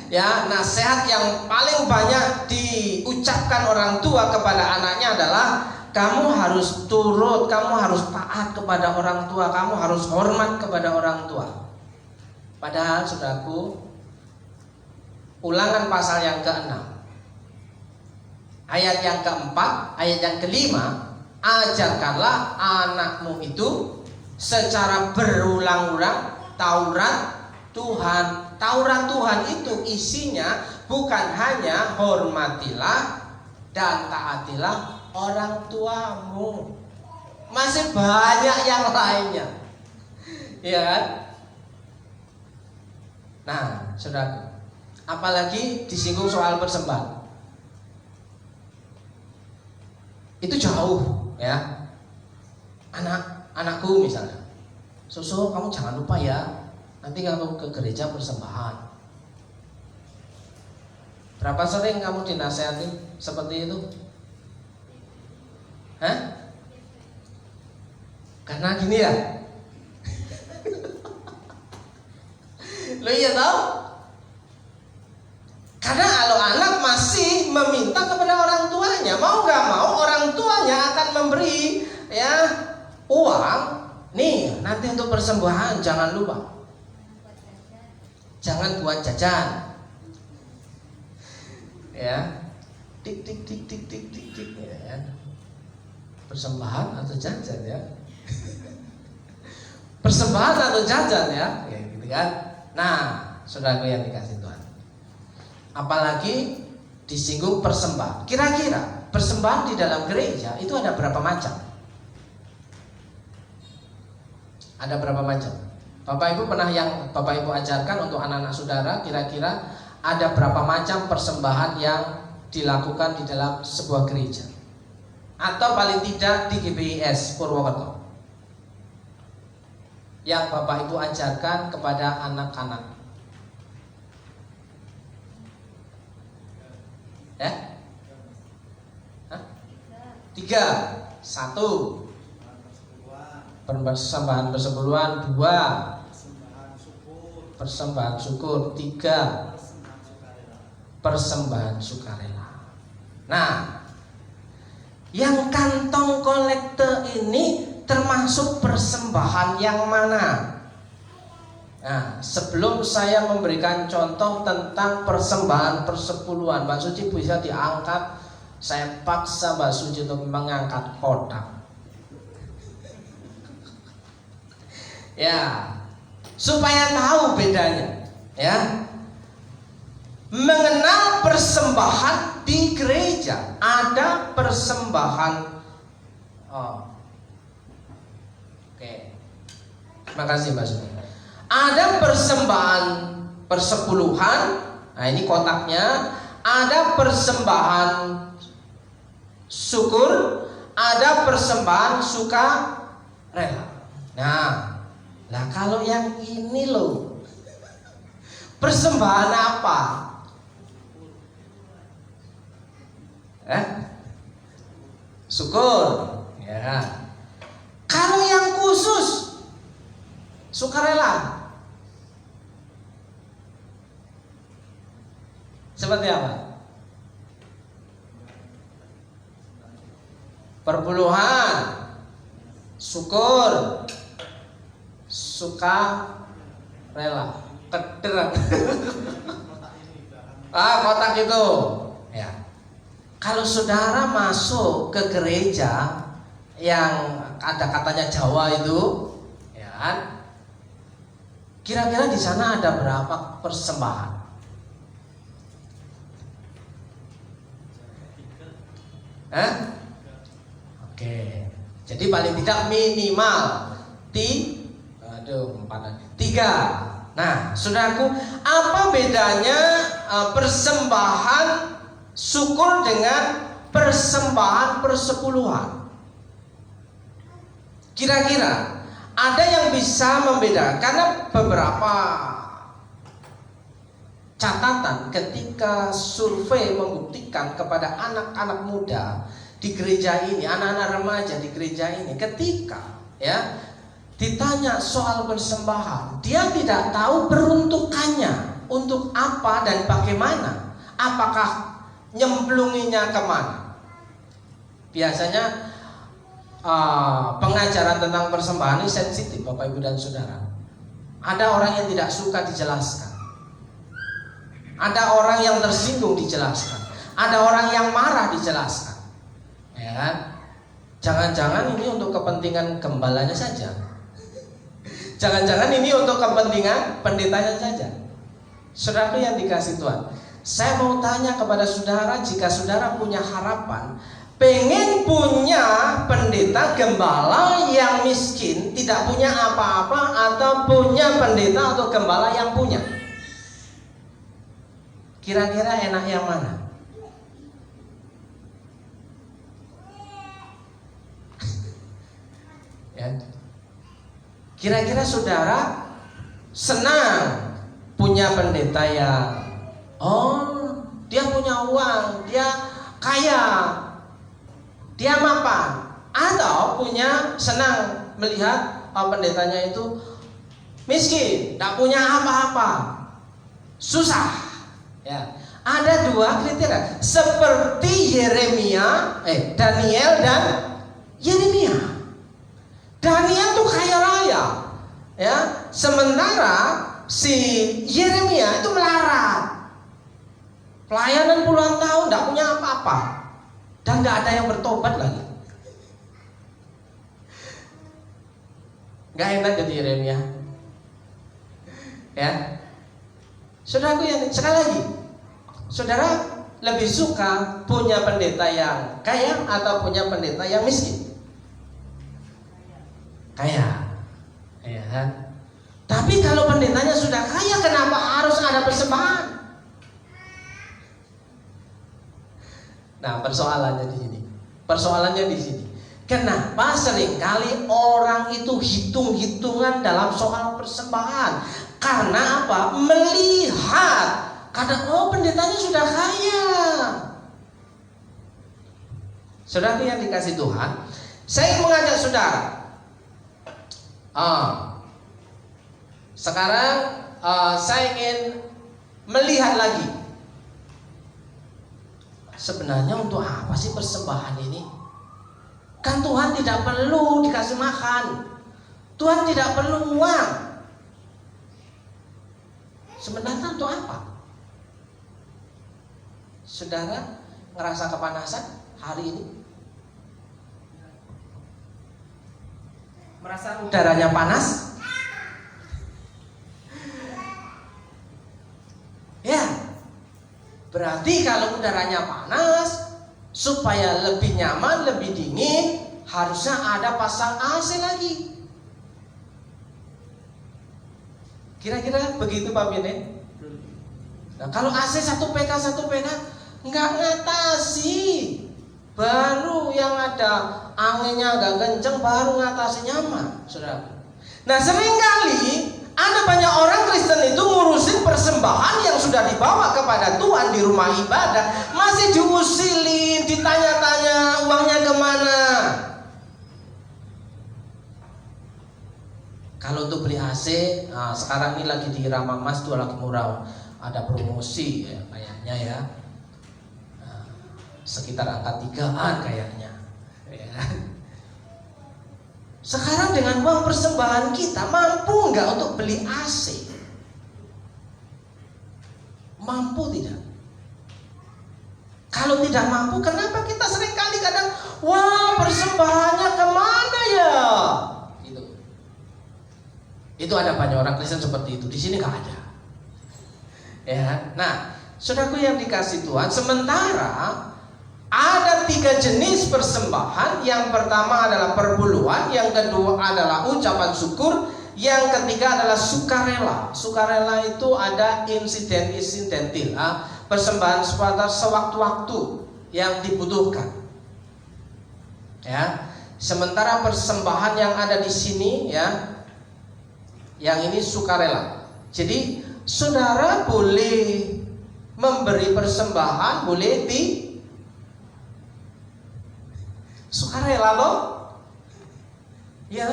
Ya, nasihat yang paling banyak diucapkan orang tua kepada anaknya adalah kamu harus turut, kamu harus taat kepada orang tua, kamu harus hormat kepada orang tua. Padahal saudaraku, Ulangan pasal yang ke-6 ayat yang ke-4, ayat yang ke-5, ajarkanlah anakmu itu secara berulang-ulang Taurat Tuhan. Taurat Tuhan itu isinya bukan hanya hormatilah dan taatilah orang tuamu, masih banyak yang lainnya, ya kan? Nah, saudara, apalagi disinggung soal persembahan. itu jauh, ya. Anakku misalnya, susu kamu jangan lupa ya, nanti kamu ke gereja persembahan. Berapa sering kamu dinasehati seperti itu? Hah? Karena gini ya. Lo iya tahu? Karena kalau anak masih meminta kepada orang tuanya, mau gak mau orang tuanya akan memberi ya uang. Nih nanti untuk persembahan jangan lupa, jangan buat jajan, ya tik tik tik tik tik tik tik, ya. Persembahan atau jajan ya? Persembahan atau jajan ya, kayak gitu kan? Nah, saudaraku yang dikasih Tuhan, apalagi disinggung persembahan. Kira-kira persembahan di dalam gereja itu ada berapa macam? Ada berapa macam? Bapak Ibu pernah yang Bapak Ibu ajarkan untuk anak-anak saudara, kira-kira ada berapa macam persembahan yang dilakukan di dalam sebuah gereja? Atau paling tidak di GBIS Purwokerto yang Bapak Ibu ajarkan kepada anak-anak? Ya? Hah? 3. 1 persembahan persepuluhan, 2 persembahan syukur, 3 persembahan sukarela. Nah, yang kantong kolekte ini termasuk persembahan yang mana? Nah, sebelum saya memberikan contoh tentang persembahan persepuluhan, Mbak Suci bisa diangkat. Saya paksa Mbak Suci untuk mengangkat kotak. Ya, supaya tahu bedanya, ya. Mengenal persembahan di gereja, ada persembahan. Oke. Terima kasih Mbak Suci. Ada persembahan persepuluhan. Nah, ini kotaknya. Ada persembahan syukur, ada persembahan sukarela. Nah, kalau yang ini loh, persembahan apa? Syukur, ya. Kalau yang khusus sukarela, seperti apa? Perpuluhan, syukur, sukarela, kederan. Kotak itu, ya. Kalau saudara masuk ke gereja yang ada katanya Jawa itu, ya kan? Kira-kira di sana ada berapa persembahan? Oke. Jadi paling tidak minimal 3. Nah, saudaraku, apa bedanya persembahan syukur dengan persembahan persepuluhan? Kira-kira ada yang bisa membedakan? Karena beberapa catatan ketika survei membuktikan kepada anak-anak muda di gereja ini, anak-anak remaja di gereja ini, ketika ya ditanya soal persembahan, dia tidak tahu peruntukannya untuk apa dan bagaimana. Apakah nyemplunginya kemana? Biasanya pengajaran tentang persembahan ini sensitif, Bapak Ibu dan Saudara. Ada orang yang tidak suka dijelaskan, ada orang yang tersinggung dijelaskan, ada orang yang marah dijelaskan, ya kan? Jangan-jangan ini untuk kepentingan gembalanya saja, jangan-jangan ini untuk kepentingan pendetanya saja. Saudaraku yang dikasih Tuhan, saya mau tanya kepada saudara, jika saudara punya harapan pengen punya pendeta gembala yang miskin, tidak punya apa-apa, atau punya pendeta atau gembala yang punya, kira-kira enak yang mana? Ya. Kira-kira saudara senang punya pendeta yang dia punya uang, dia kaya, dia mapan, atau senang melihat pendetanya itu miskin, tak punya apa-apa, susah. Ya. Ada dua kriteria, seperti Daniel dan Yeremia. Daniel tuh kaya raya, ya. Sementara si Yeremia itu melarat, pelayanan puluhan tahun, tidak punya apa-apa, dan tidak ada yang bertobat lagi. Gak enak jadi Yeremia, ya. Saudaraku yang sekali lagi, saudara lebih suka punya pendeta yang kaya atau punya pendeta yang miskin? Kaya, ya kan? Tapi kalau pendetanya sudah kaya, kenapa harus ada persembahan? Nah, persoalannya di sini. Kenapa seringkali orang itu hitung-hitungan dalam soal persembahan? Karena apa? Melihat kadang pendetanya sudah kaya. Saudara yang dikasih Tuhan, saya mengajak saudara. Sekarang saya ingin melihat lagi. Sebenarnya untuk apa sih persembahan ini? Kan Tuhan tidak perlu dikasih makan, Tuhan tidak perlu uang. Sebenarnya untuk apa? Saudara ngerasa kepanasan hari ini? Merasa udaranya panas? Ya, berarti kalau udaranya panas, supaya lebih nyaman, lebih dingin, harusnya ada pasang AC lagi. Kira-kira begitu Pak Bine? Nah, kalau AC 1 PK nggak ngatasi. Baru yang ada anginnya agak kenceng, baru ngatasi nyaman, saudara. Nah, seringkali ada banyak orang Kristen itu ngurusin persembahan yang sudah dibawa kepada Tuhan di rumah ibadah, masih diusilin, ditanya-tanya uangnya kemana. Kalau untuk beli AC, sekarang ini lagi di Rama Mas tuh lagi murah, ada promosi ya, kayaknya ya, sekitar angka 3-an kayaknya. Ya. Sekarang dengan uang persembahan kita mampu nggak untuk beli AC? Mampu tidak? Kalau tidak mampu, kenapa kita seringkali kadang, wah persembahannya kemana ya? Gitu. Itu ada banyak orang Kristen seperti itu. Di sini nggak ada. Ya, nah, saudaraku yang dikasih Tuhan, sementara ada 3 jenis persembahan. Yang pertama adalah perpuluhan, yang kedua adalah ucapan syukur, yang ketiga adalah sukarela. Sukarela itu ada insidentil, persembahan sewaktu-waktu yang dibutuhkan. Ya, sementara persembahan yang ada di sini ya, yang ini sukarela. Jadi saudara boleh memberi persembahan, boleh sukarela loh, ya.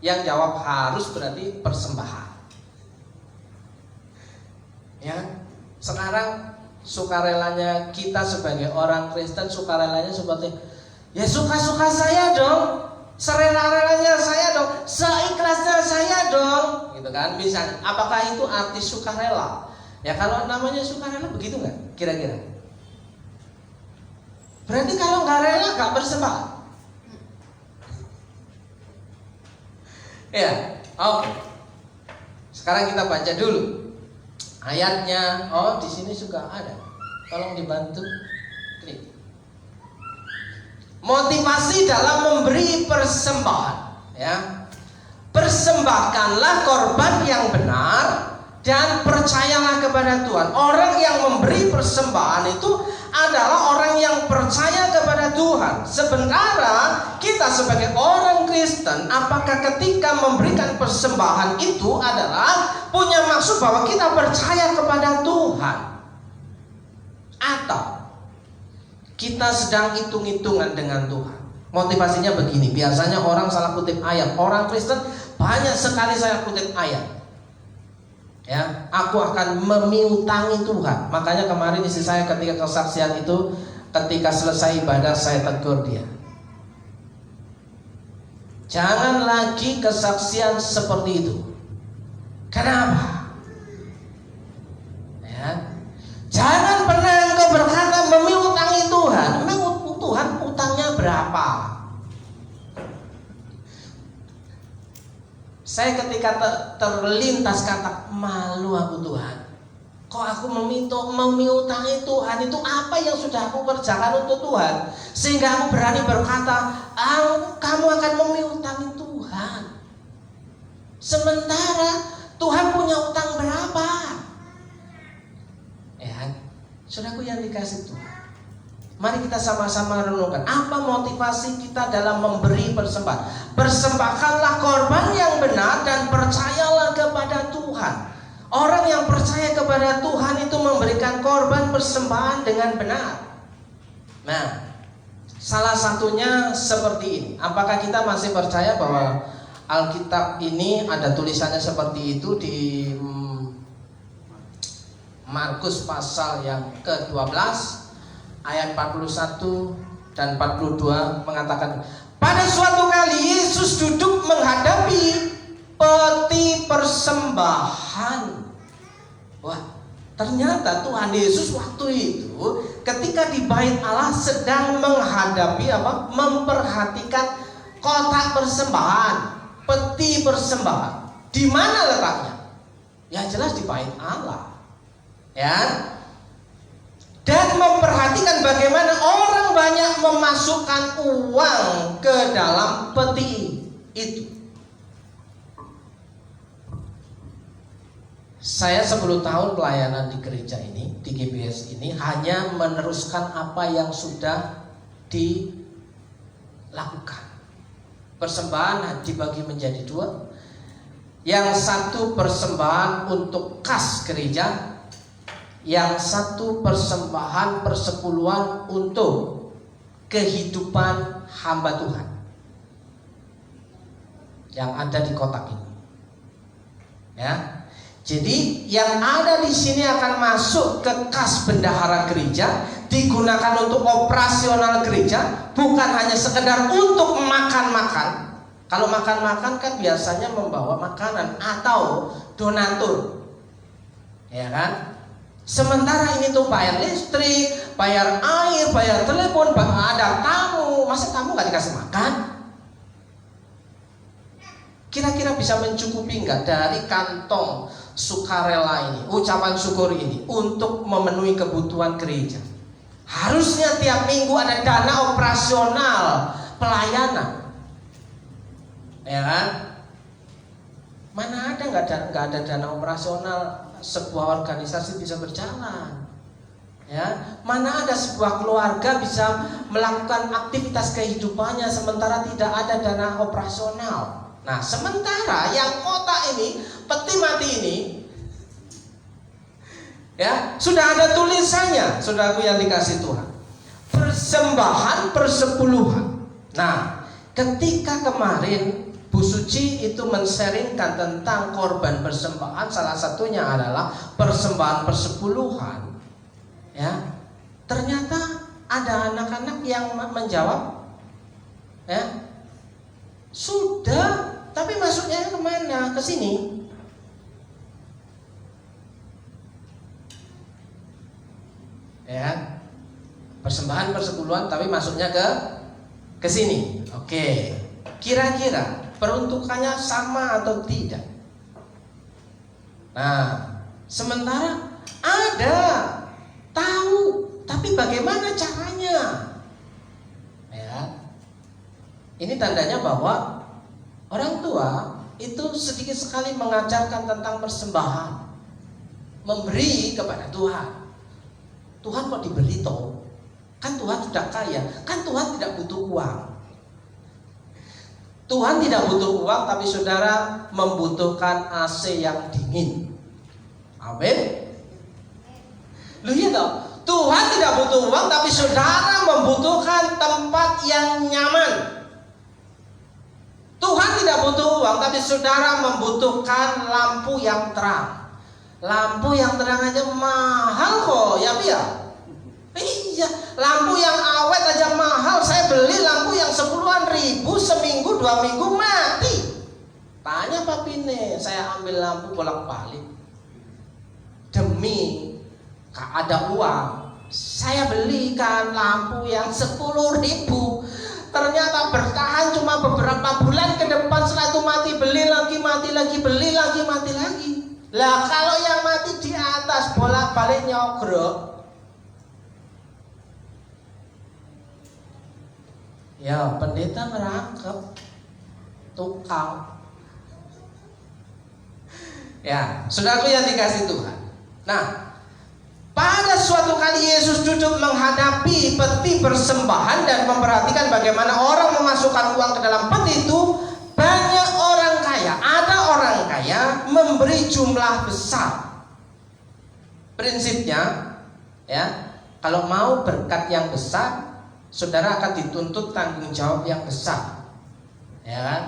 Yang jawab harus berarti persembahan. Ya, sekarang sukarelanya kita sebagai orang Kristen, sukarelanya seperti, ya suka-suka saya dong, serela-relanya saya dong, seikhlasnya saya dong, gitu kan? Misalnya, apakah itu arti sukarela? Ya kalau namanya sukarela begitu nggak? Kira-kira? Berarti kalau nggak rela nggak bersembahan. Ya, oke. Sekarang kita baca dulu ayatnya. Oh, di sini juga ada. Tolong dibantu klik. Motivasi dalam memberi persembahan. Ya, persembahkanlah korban yang benar dan percayalah kepada Tuhan. Orang yang memberi persembahan itu adalah orang yang percaya kepada Tuhan. Sementara kita sebagai orang Kristen, apakah ketika memberikan persembahan itu adalah punya maksud bahwa kita percaya kepada Tuhan, atau kita sedang hitung-hitungan dengan Tuhan? Motivasinya begini, biasanya orang salah kutip ayat. Orang Kristen banyak sekali salah kutip ayat. Ya, aku akan memiutangi Tuhan. Makanya kemarin istri saya ketika kesaksian itu, ketika selesai ibadah saya tegur dia. Jangan lagi kesaksian seperti itu. Kenapa? Ya. Jangan pernah engkau berkata memiutangi Tuhan. Memang Tuhan utangnya berapa? Saya ketika terlintas kata, malu aku Tuhan. Kok aku memiutangi Tuhan? Itu apa yang sudah aku kerjakan untuk Tuhan? Sehingga aku berani berkata, kamu akan memiutangi Tuhan. Sementara Tuhan punya utang berapa? Ya, saudaraku yang dikasih Tuhan, mari kita sama-sama renungkan apa motivasi kita dalam memberi persembahan. Persembahkanlah korban yang benar dan percayalah kepada Tuhan. Orang yang percaya kepada Tuhan itu memberikan korban persembahan dengan benar. Nah, salah satunya seperti ini. Apakah kita masih percaya bahwa Alkitab ini ada tulisannya seperti itu di Markus pasal yang ke-12 ayat 41 dan 42 mengatakan, pada suatu kali Yesus duduk menghadapi peti persembahan. Wah, ternyata Tuhan Yesus waktu itu ketika di bait Allah sedang menghadapi memperhatikan kotak persembahan, peti persembahan. Di mana letaknya? Ya jelas di bait Allah. Ya. Dan memperhatikan bagaimana orang banyak memasukkan uang ke dalam peti itu. Saya 10 tahun pelayanan di gereja ini, di GBS ini, hanya meneruskan apa yang sudah dilakukan. Persembahan dibagi menjadi 2. Yang satu persembahan untuk kas gereja, yang satu persembahan persepuluhan untuk kehidupan hamba Tuhan yang ada di kotak ini. Ya, jadi yang ada di sini akan masuk ke kas bendahara gereja, digunakan untuk operasional gereja, bukan hanya sekedar untuk makan-makan. Kalau makan-makan kan biasanya membawa makanan atau donatur, ya kan? Sementara ini tuh bayar listrik, bayar air, bayar telepon, ada tamu, masa tamu gak dikasih makan? Kira-kira bisa mencukupi nggak dari kantong sukarela ini, ucapan syukur ini untuk memenuhi kebutuhan gereja? Harusnya tiap minggu ada dana operasional pelayanan, ya kan? Mana ada nggak ada dana operasional sebuah organisasi bisa berjalan? Ya, mana ada sebuah keluarga bisa melakukan aktivitas kehidupannya sementara tidak ada dana operasional? Nah, sementara yang kotak ini, peti mati ini, ya sudah ada tulisannya, saudaraku yang dikasih Tuhan, persembahan persepuluhan. Nah, ketika kemarin Bu Suci itu men-sharingkan tentang korban persembahan, salah satunya adalah persembahan persepuluhan. Ya, ternyata ada anak-anak yang menjawab, ya sudah, tapi masuknya kemana? Ke sini. Ya, persembahan persepuluhan, tapi masuknya ke sini. Oke, kira-kira peruntukannya sama atau tidak? Nah, sementara ada tahu, tapi bagaimana caranya? Ya, ini tandanya bahwa orang tua itu sedikit sekali mengajarkan tentang persembahan. memberi kepada Tuhan. Tuhan kok diberi toh? Kan Tuhan sudah kaya, kan Tuhan tidak butuh uang. Tuhan tidak butuh uang, tapi saudara membutuhkan AC yang dingin. Amin. Lu iya toh? Tuhan tidak butuh uang, tapi saudara membutuhkan tempat yang nyaman. Tuhan tidak butuh uang, tapi saudara membutuhkan lampu yang terang. Lampu yang terang aja mahal kok, ya Bi ya? Iya, lampu yang awet aja mahal. Saya beli lampu yang 10-an ribu, seminggu 2 minggu mati. Tanya Pak Pine, saya ambil lampu bolak-balik. Demi ada uang, saya belikan lampu yang 10 ribu. Ternyata bertahan cuma beberapa bulan ke depan, setelah itu mati, beli lagi, mati lagi, beli lagi, mati lagi. Lah kalau yang mati di atas bolak-balik nyogrok, ya pendeta merangkap tukang. Ya, saudaraku yang dikasih Tuhan. Nah, pada suatu kali Yesus duduk menghadapi peti persembahan dan memperhatikan bagaimana orang memasukkan uang ke dalam peti itu. Banyak orang kaya, ada orang kaya memberi jumlah besar. Prinsipnya, ya, kalau mau berkat yang besar, saudara akan dituntut tanggung jawab yang besar, ya kan?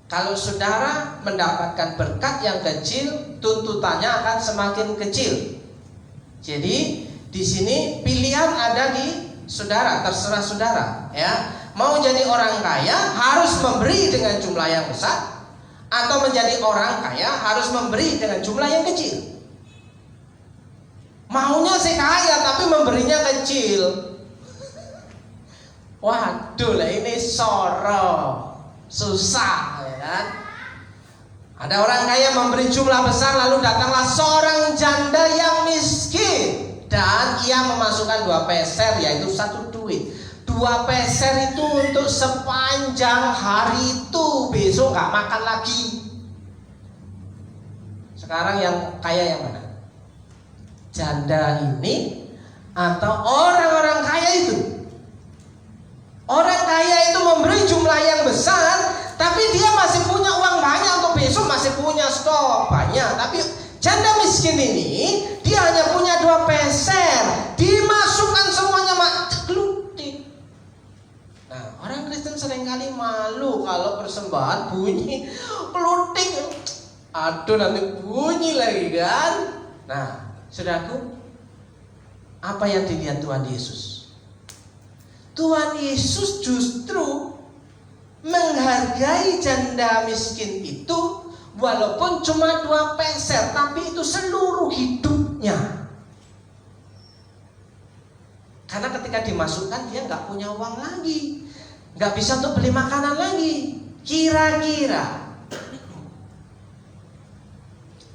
Kalau saudara mendapatkan berkat yang kecil, tuntutannya akan semakin kecil. Jadi di sini pilihan ada di saudara, terserah saudara, ya. Mau jadi orang kaya harus memberi dengan jumlah yang besar, atau menjadi orang kaya harus memberi dengan jumlah yang kecil. Maunya sih kaya tapi memberinya kecil. Waduh lah, ini soro, susah, ya kan? Ada orang kaya memberi jumlah besar, lalu datanglah seorang janda yang miskin dan ia memasukkan 2 peser, yaitu 1 duit. 2 peser itu untuk sepanjang hari itu, besok gak makan lagi. Sekarang yang kaya yang mana? Janda ini atau orang-orang kaya itu? Orang kaya itu memberi jumlah yang besar, tapi dia masih punya uang banyak untuk besok, masih punya stok banyak. Tapi janda miskin ini, dia hanya punya 2 peser, dimasukkan semuanya klutik. Nah, orang Kristen seringkali malu kalau persembahan bunyi klutik. Aduh, nanti bunyi lagi kan. Nah, saudaraku, apa yang dilihat Tuhan Yesus? Tuhan Yesus justru menghargai janda miskin itu, walaupun cuma 2 peser, tapi itu seluruh hidupnya. Karena ketika dimasukkan dia nggak punya uang lagi, nggak bisa untuk beli makanan lagi. Kira-kira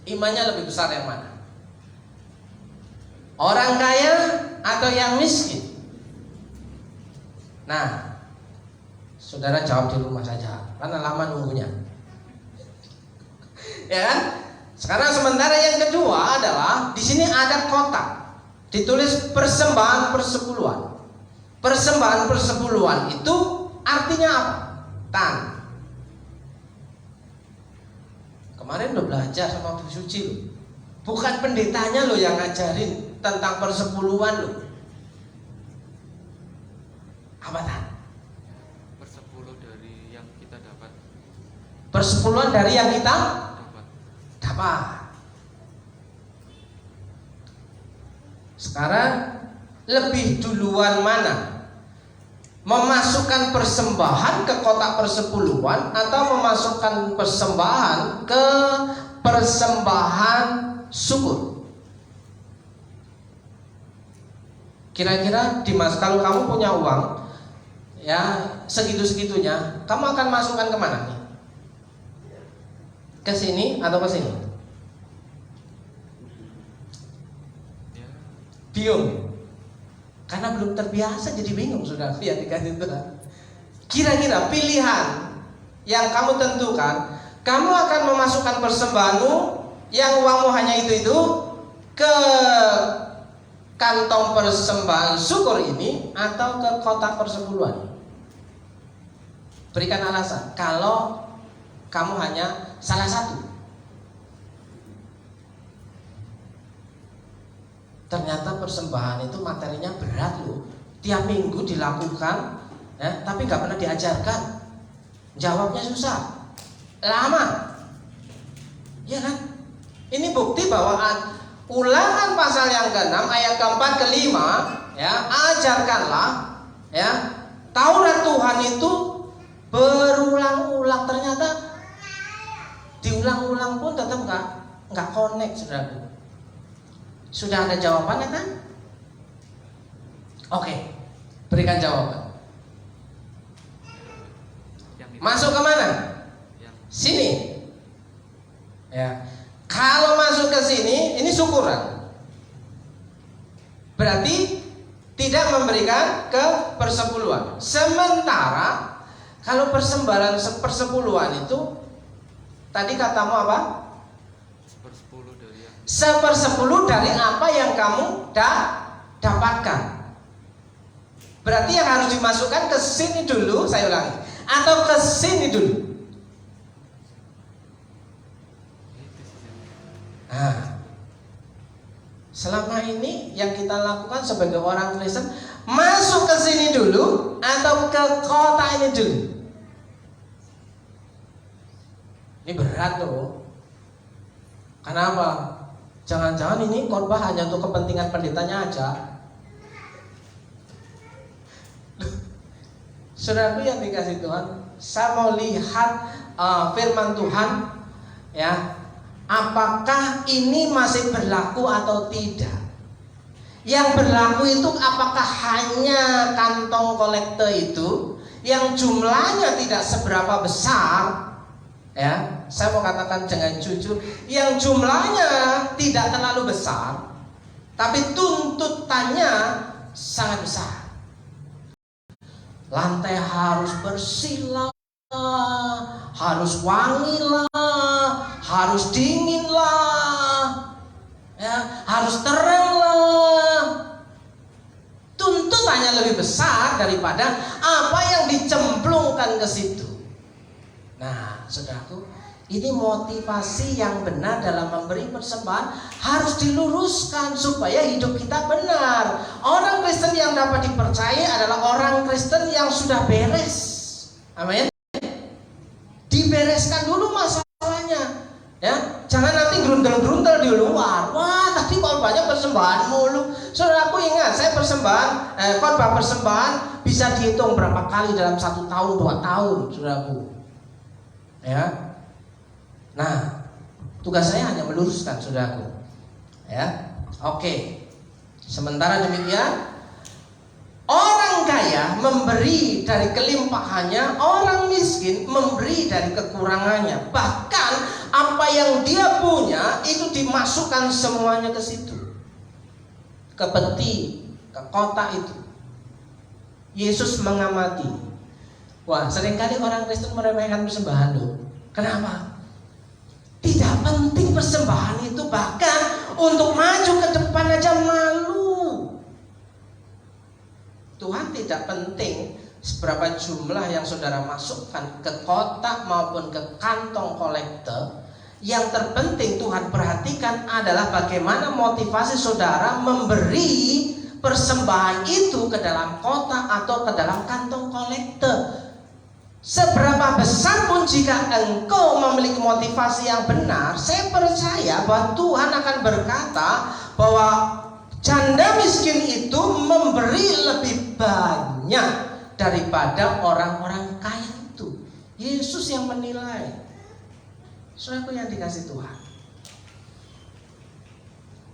imannya lebih besar yang mana? Orang kaya atau yang miskin? Nah, saudara jawab di rumah saja, karena lama nunggunya. Ya kan? Sekarang sementara yang kedua adalah di sini ada kotak, ditulis persembahan persepuluhan. Persembahan persepuluhan itu artinya apa? Tan. Kemarin udah belajar sama Bu Suci loh. Bukan pendetanya loh yang ngajarin tentang persepuluhan loh. Apa tan? Persepuluh dari yang kita dapat. Persepuluhan dari yang kita dapat. Sekarang lebih duluan mana? Memasukkan persembahan ke kotak persepuluhan atau memasukkan persembahan ke persembahan syukur? Kira-kira Dimas, kalau kamu punya uang ya segitu-segitunya, kamu akan masukkan kemana nih? Ke sini atau ke sini? Bingung, karena belum terbiasa jadi bingung sudah. Ya dikasih Tuhan. Kira-kira pilihan yang kamu tentukan, kamu akan memasukkan persembahanmu yang uangmu hanya itu ke kantong persembahan syukur ini atau ke kotak persepuluhan? Berikan alasan kalau kamu hanya salah satu. Ternyata persembahan itu materinya berat loh. Tiap minggu dilakukan, ya, tapi gak pernah diajarkan. Jawabnya susah, lama, ya kan? Ini bukti bahwa Ulangan pasal yang ke-6 ayat ke-4 ke-5, ya, ajarkanlah, ya, Taurat Tuhan itu berulang-ulang. Ternyata diulang-ulang pun tetap nggak connect, saudara. Sudah ada jawabannya kan? Oke, berikan jawaban. Masuk ke mana? Sini. Ya. Kalau masuk ke sini, ini syukuran. Berarti tidak memberikan ke persepuluhan. Sementara kalau persembahan persepuluhan itu tadi katamu apa? Sepersepuluh dari apa yang kamu dapatkan. Berarti yang harus dimasukkan ke sini dulu, saya ulangi, atau ke sini dulu. Nah, selama ini yang kita lakukan sebagai orang Kristen, masuk ke sini dulu atau ke kota ini dulu. Ini berat loh. Kenapa? Jangan-jangan ini khotbah hanya untuk kepentingan pendetanya aja. Saudaraku yang dikasih Tuhan, saya mau lihat firman Tuhan, ya. Apakah ini masih berlaku atau tidak? Yang berlaku itu apakah hanya kantong kolektor itu yang jumlahnya tidak seberapa besar? Ya, saya mau katakan dengan jujur, yang jumlahnya tidak terlalu besar, tapi tuntutannya sangat besar. Lantai harus bersih lah, harus wangi lah, harus dingin lah, ya, harus terang lah. Tuntutannya lebih besar daripada apa yang dicemplungkan ke situ. Nah, saudaraku, ini motivasi yang benar dalam memberi persembahan harus diluruskan supaya hidup kita benar. Orang Kristen yang dapat dipercaya adalah orang Kristen yang sudah beres. Amin. Dibereskan dulu masalahnya, ya. Jangan nanti gerundel-gerundel di luar. Wah, tadi khotbahnya persembahan mulu. Saudaraku ingat, saya persembahan, khotbah persembahan bisa dihitung berapa kali dalam 1 tahun, 2 tahun, saudaraku. Ya. Nah, tugas saya hanya meluruskan, saudaraku. Ya. Oke. Sementara demikian, orang kaya memberi dari kelimpahannya, orang miskin memberi dari kekurangannya. Bahkan apa yang dia punya itu dimasukkan semuanya ke situ, ke peti, ke kotak itu. Yesus mengamati. Wah, seringkali orang Kristen meremehkan persembahan loh. Kenapa? Tidak penting persembahan itu, bahkan untuk maju ke depan aja malu. Tuhan tidak penting seberapa jumlah yang saudara masukkan ke kotak maupun ke kantong kolektor. Yang terpenting Tuhan perhatikan adalah bagaimana motivasi saudara memberi persembahan itu ke dalam kotak atau ke dalam kantong kolektor. Seberapa besar pun jika engkau memiliki motivasi yang benar, saya percaya bahwa Tuhan akan berkata bahwa janda miskin itu memberi lebih banyak daripada orang-orang kaya itu. Yesus yang menilai. Saudaraku yang dikasih Tuhan,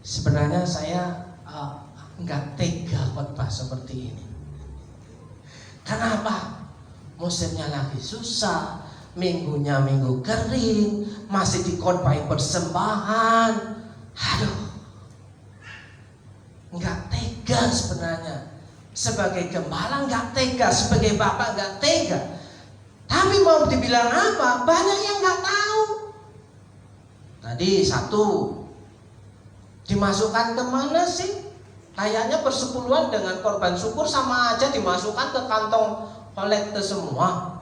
sebenarnya saya nggak tega khotbah seperti ini. Kenapa? Musimnya lagi susah, minggunya minggu kering, masih dikhotbahi persembahan. Aduh, nggak tega sebenarnya. Sebagai gembala nggak tega, sebagai bapak nggak tega. Tapi mau dibilang apa? Banyak yang nggak tahu. Tadi satu, dimasukkan kemana sih? Kayaknya persepuluhan dengan korban syukur sama aja dimasukkan ke kantong kolekte semua,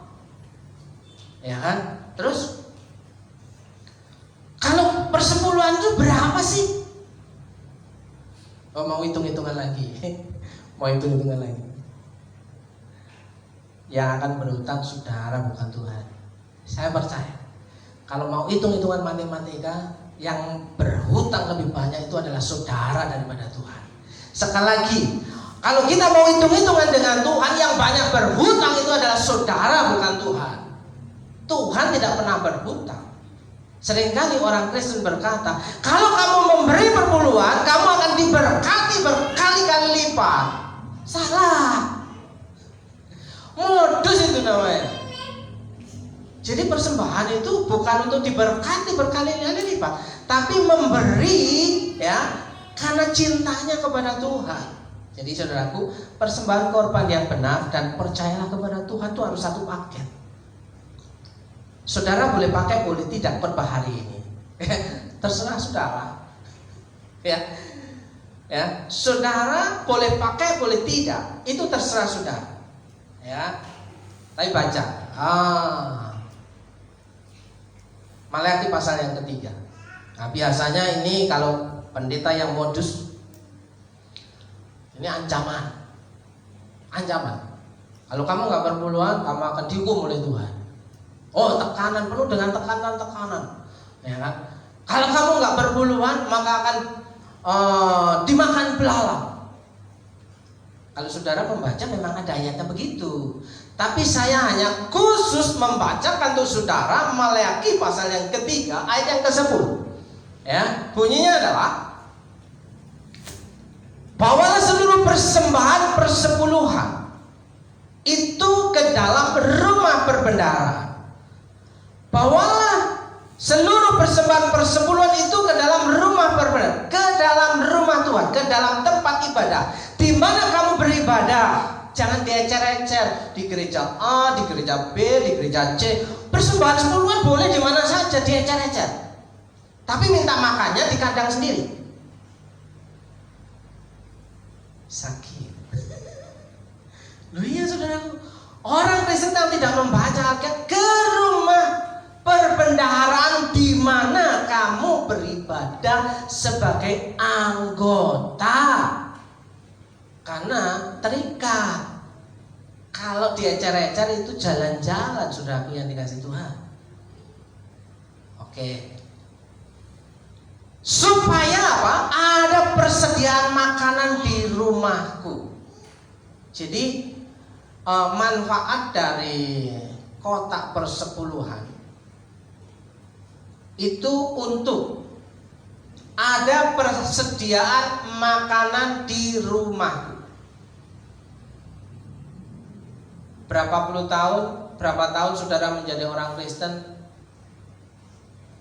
ya kan? Terus kalau persepuluhan itu berapa sih? Oh, mau hitung-hitungan lagi? Mau hitung-hitungan lagi? Yang akan berhutang saudara, bukan Tuhan. Saya percaya kalau mau hitung-hitungan matematika, yang berhutang lebih banyak itu adalah saudara daripada Tuhan. Sekali lagi, kalau kita mau hitung-hitungan dengan Tuhan, yang banyak berhutang itu adalah saudara, bukan Tuhan. Tuhan tidak pernah berhutang. Seringkali orang Kristen berkata, kalau kamu memberi perpuluhan, kamu akan diberkati berkali-kali lipat. Salah. Modus itu namanya. Jadi persembahan itu bukan untuk diberkati berkali-kali lipat, tapi memberi, ya, karena cintanya kepada Tuhan. Jadi saudaraku, persembahan korban yang benar dan percayalah kepada Tuhan itu harus satu paket. Saudara boleh pakai, boleh tidak per hari ini. Terserah saudara. Ya. Ya, saudara boleh pakai, boleh tidak. Itu terserah saudara. Ya. Tapi baca. Maleakhi pasal yang ketiga. Nah, biasanya ini kalau pendeta yang modus, ini ancaman. Kalau kamu nggak berpuluhan, kamu akan dihukum oleh Tuhan. Oh, tekanan, penuh dengan tekanan. Ya kan? Kalau kamu nggak berpuluhan, maka akan dimakan belalang. Kalau saudara membaca memang ada ayatnya begitu. Tapi saya hanya khusus membacakan untuk saudara Maleakhi pasal yang ketiga ayat yang ke-10. Ya, bunyinya adalah, bawalah seluruh persembahan persepuluhan itu ke dalam rumah perbendaharaan. Bawalah seluruh persembahan persepuluhan itu ke dalam rumah perbendaharaan, ke dalam rumah Tuhan, ke dalam tempat ibadah, di mana kamu beribadah. Jangan diecer-ecer di gereja A, di gereja B, di gereja C. Persembahan sepuluhan boleh di mana saja, diecer-ecer. Tapi minta makannya di kandang sendiri. Sakit. Loh iya saudaraku, orang Kristen yang tidak membaca Alkitab, ke rumah perbendaharaan di mana kamu beribadah sebagai anggota. Karena terikat. Kalau diecer-ecer itu jalan-jalan, saudaraku yang dikasih Tuhan. Oke. Supaya apa? Ada persediaan makanan di rumahku. Jadi manfaat dari kotak persepuluhan itu untuk ada persediaan makanan di rumahku. Berapa tahun saudara menjadi orang Kristen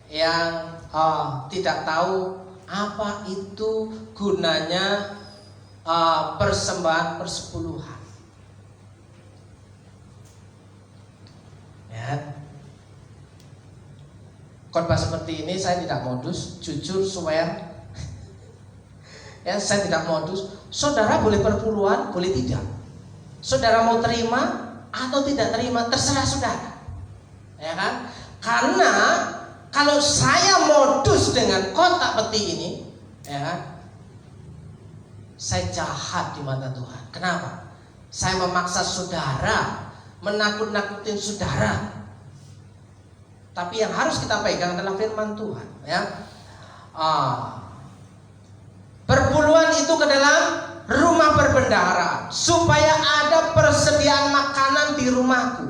yang tidak tahu apa itu gunanya persembahan persepuluhan. Ya. Khotbah seperti ini saya tidak modus, jujur swear. Ya, saya tidak modus. Saudara boleh perpuluhan, boleh tidak. Saudara mau terima atau tidak terima, terserah saudara. Ya kan? Karena kalau saya modus dengan kotak peti ini, ya kan, saya jahat di mata Tuhan. Kenapa? Saya memaksa saudara, menakut-nakutin saudara. Tapi yang harus kita pegang adalah firman Tuhan. Ya, perpuluhan itu ke dalam rumah perbendaharaan, supaya ada persediaan makanan di rumahku.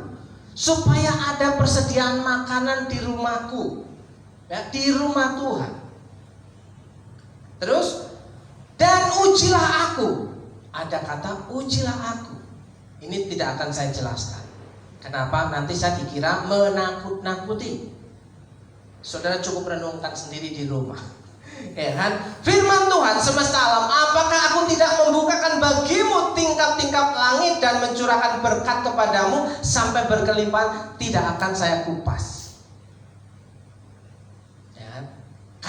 Supaya ada persediaan makanan di rumahku, ya, di rumah Tuhan. Terus, dan ujilah aku. Ada kata ujilah aku. Ini tidak akan saya jelaskan. Kenapa? Nanti saya dikira menakut-nakuti. Saudara cukup renungkan sendiri di rumah. Ya kan? Firman Tuhan semesta alam, apakah aku tidak membukakan bagimu tingkap-tingkap langit dan mencurahkan berkat kepadamu sampai berkelimpahan, tidak akan saya kupas. Ya kan?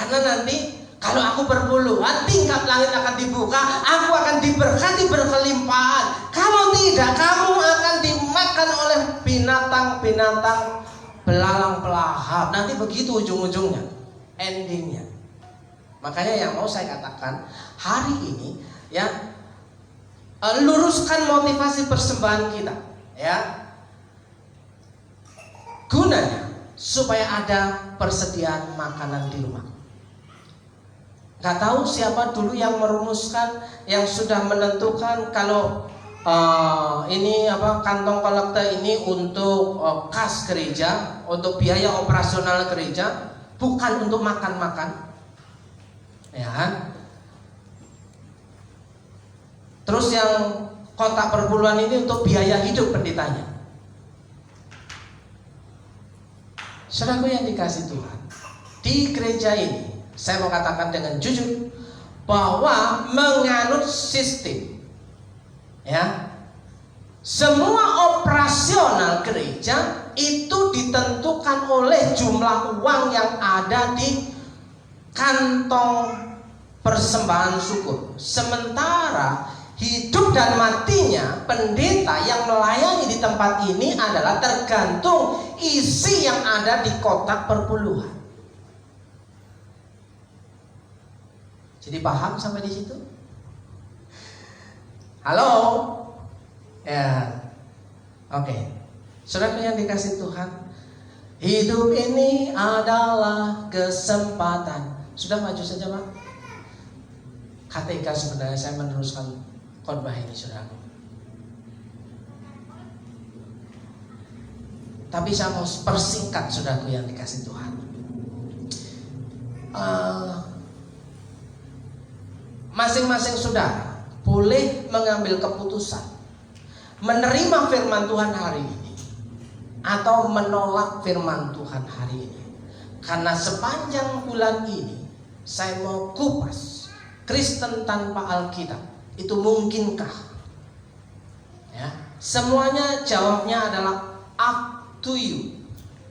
Karena nanti kalau aku berpuluhan, tingkap langit akan dibuka, aku akan diberkati berkelimpahan. Kalau tidak, kamu akan dimakan oleh binatang-binatang belalang pelahap. Nanti begitu ujung-ujungnya, endingnya. Makanya yang mau saya katakan hari ini, ya, luruskan motivasi persembahan kita, ya. Gunanya supaya ada persediaan makanan di rumah. Gak tahu siapa dulu yang merumuskan, yang sudah menentukan kalau ini kantong kolektor ini untuk kas gereja, untuk biaya operasional gereja, bukan untuk makan-makan, ya kan? Terus yang kotak perpuluhan ini untuk biaya hidup pendetanya. Saudaraku yang dikasih Tuhan, di gereja ini saya mau katakan dengan jujur bahwa menganut sistem, ya, semua operasional gereja itu ditentukan oleh jumlah uang yang ada di kantong persembahan syukur. Sementara hidup dan matinya pendeta yang melayani di tempat ini adalah tergantung isi yang ada di kotak perpuluhan. Jadi paham sampai di situ? Halo? Ya. Oke. Saudara yang dikasih Tuhan, hidup ini adalah kesempatan. Sudah maju saja, Pak. KTK sebenarnya saya meneruskan khotbah ini, saudara. Tapi saya mau persingkat, saudaraku yang dikasih Tuhan. Masing-masing saudara boleh mengambil keputusan menerima firman Tuhan hari ini atau menolak firman Tuhan hari ini. Karena sepanjang bulan ini saya mau kupas Kristen tanpa Alkitab itu mungkinkah? Ya, semuanya jawabnya adalah up to you,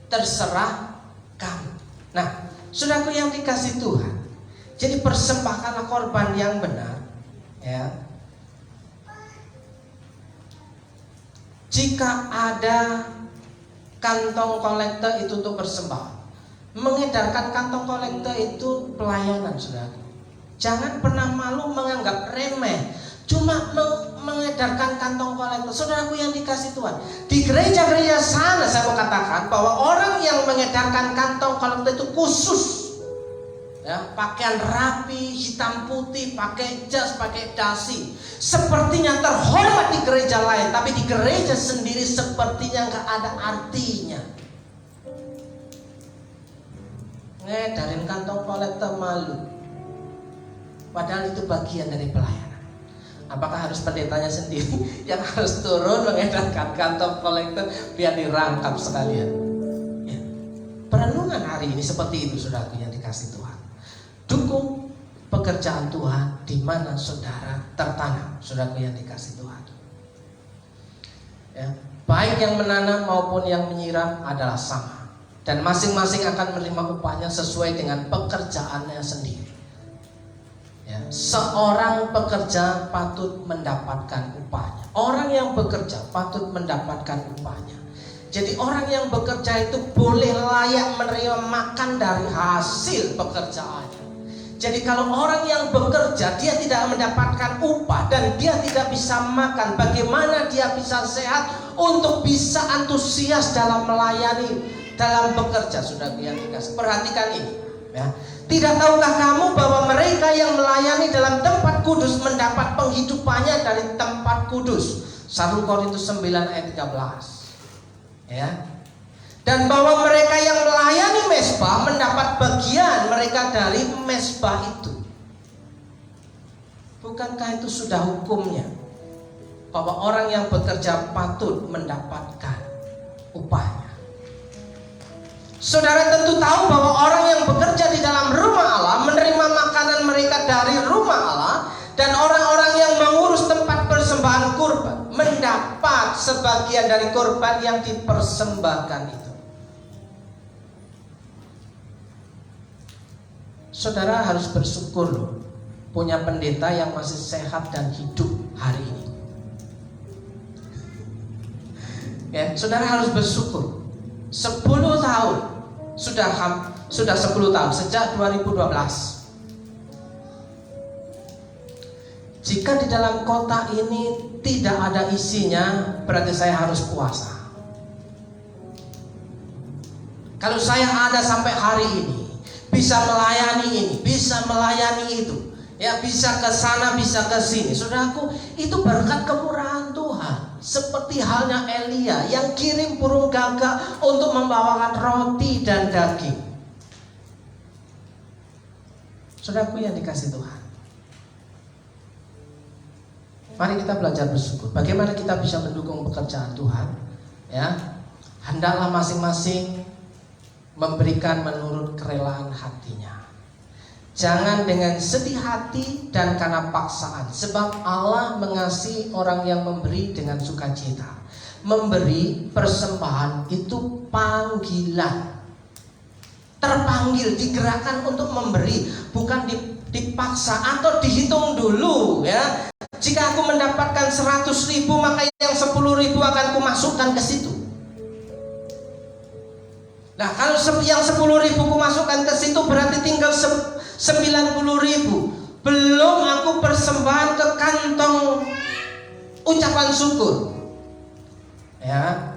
terserah kamu. Nah, saudaraku yang dikasih Tuhan, jadi persembahkanlah korban yang benar, ya. Jika ada kantong kolektor itu untuk persembahan, mengedarkan kantong kolektor itu pelayanan, saudara. Jangan pernah malu menganggap remeh cuma mengedarkan kantong kolektor. Saudaraku yang dikasih Tuhan, di gereja-gereja sana saya mau katakan bahwa orang yang mengedarkan kantong kolektor itu khusus, ya, pakaian rapi, hitam putih, pakai jas, pakai dasi, sepertinya terhormat di gereja lain, tapi di gereja sendiri sepertinya nggak ada artinya. Ngedarin kantong kolektor malu, padahal itu bagian dari pelayanan. Apakah harus pendetanya sendiri yang harus turun mengedarkan kantong kolektor biar dirangkap sekalian? Ya. Perenungan hari ini seperti itu, saudaraku yang dikasih Tuhan. Dukung pekerjaan Tuhan di mana saudara tertanam, saudaraku yang dikasih Tuhan. Ya, baik yang menanam maupun yang menyiram adalah sama, dan masing-masing akan menerima upahnya sesuai dengan pekerjaannya sendiri. Ya, seorang pekerja patut mendapatkan upahnya. Orang yang bekerja patut mendapatkan upahnya. Jadi orang yang bekerja itu boleh layak menerima makan dari hasil pekerjaannya. Jadi kalau orang yang bekerja dia tidak mendapatkan upah dan dia tidak bisa makan, bagaimana dia bisa sehat untuk bisa antusias dalam melayani, dalam bekerja? Sudah yang dikasih, perhatikan ini, ya. Tidak tahukah kamu bahwa mereka yang melayani dalam tempat kudus mendapat penghidupannya dari tempat kudus? 1 Korintus 9 ayat 13. Ya. Dan bahwa mereka yang melayani mezbah mendapat bagian mereka dari mezbah itu. Bukankah itu sudah hukumnya? Bahwa orang yang bekerja patut mendapatkan upahnya. Saudara tentu tahu bahwa orang yang bekerja di dalam rumah Allah menerima makanan mereka dari rumah Allah, dan orang-orang yang mengurus tempat persembahan kurban mendapat sebagian dari kurban yang dipersembahkan itu. Saudara harus bersyukur loh, punya pendeta yang masih sehat dan hidup hari ini. Ya, saudara harus bersyukur. 10 tahun sudah 10 tahun sejak 2012. Jika di dalam kota ini tidak ada isinya, berarti saya harus puasa. Kalau saya ada sampai hari ini, bisa melayani ini, bisa melayani itu, ya bisa ke sana, bisa ke sini, saudaraku, itu berkat kemurahan Tuhan. Seperti halnya Elia yang kirim burung gagak untuk membawakan roti dan daging. Saudaraku yang dikasih Tuhan, mari kita belajar bersyukur. Bagaimana kita bisa mendukung pekerjaan Tuhan? Ya, hendaklah masing-masing memberikan menurut kerelaan hatinya. Jangan dengan sedih hati dan karena paksaan, sebab Allah mengasihi orang yang memberi dengan sukacita. Memberi persembahan itu panggilan. Terpanggil, digerakkan untuk memberi, bukan dipaksa atau dihitung dulu, ya. Jika aku mendapatkan 100.000, maka yang 10.000 akan kumasukkan ke situ. Nah, kalau yang 10.000 kumasukkan ke situ, berarti tinggal 90.000. Belum aku persembahan ke kantong ucapan syukur. Ya.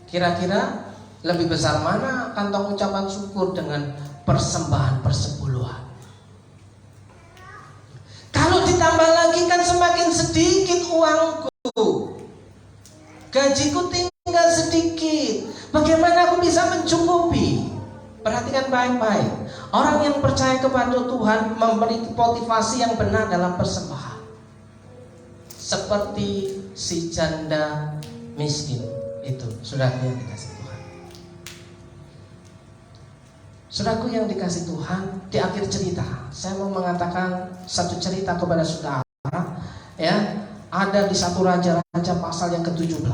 Kira-kira lebih besar mana kantong ucapan syukur dengan persembahan persepuluhan? Kalau ditambah lagi kan semakin sedikit uangku, gajiku tinggal sedikit. Bagaimana aku bisa mencukupi? Perhatikan baik-baik. Orang yang percaya kepada Tuhan memberi motivasi yang benar dalam persembahan. Seperti si janda miskin itu, saudaraku yang dikasih Tuhan. Saudaraku yang dikasih Tuhan, di akhir cerita saya mau mengatakan satu cerita kepada saudara, ya. Ada di 1 Raja-Raja pasal yang ke-17,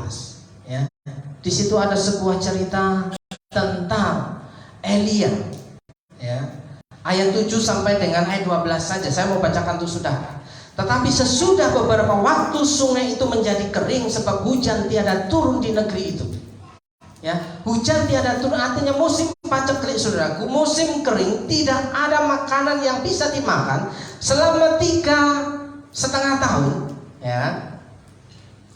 ya. Di situ ada sebuah cerita tentang Elia, ya. Ayat 7 sampai dengan ayat 12 saja saya mau bacakan untuk saudara. Tetapi sesudah beberapa waktu sungai itu menjadi kering sebab hujan tiada turun di negeri itu. Ya, hujan tiada turun artinya musim paceklik, saudaraku, musim kering, tidak ada makanan yang bisa dimakan selama 3,5 tahun. Ya.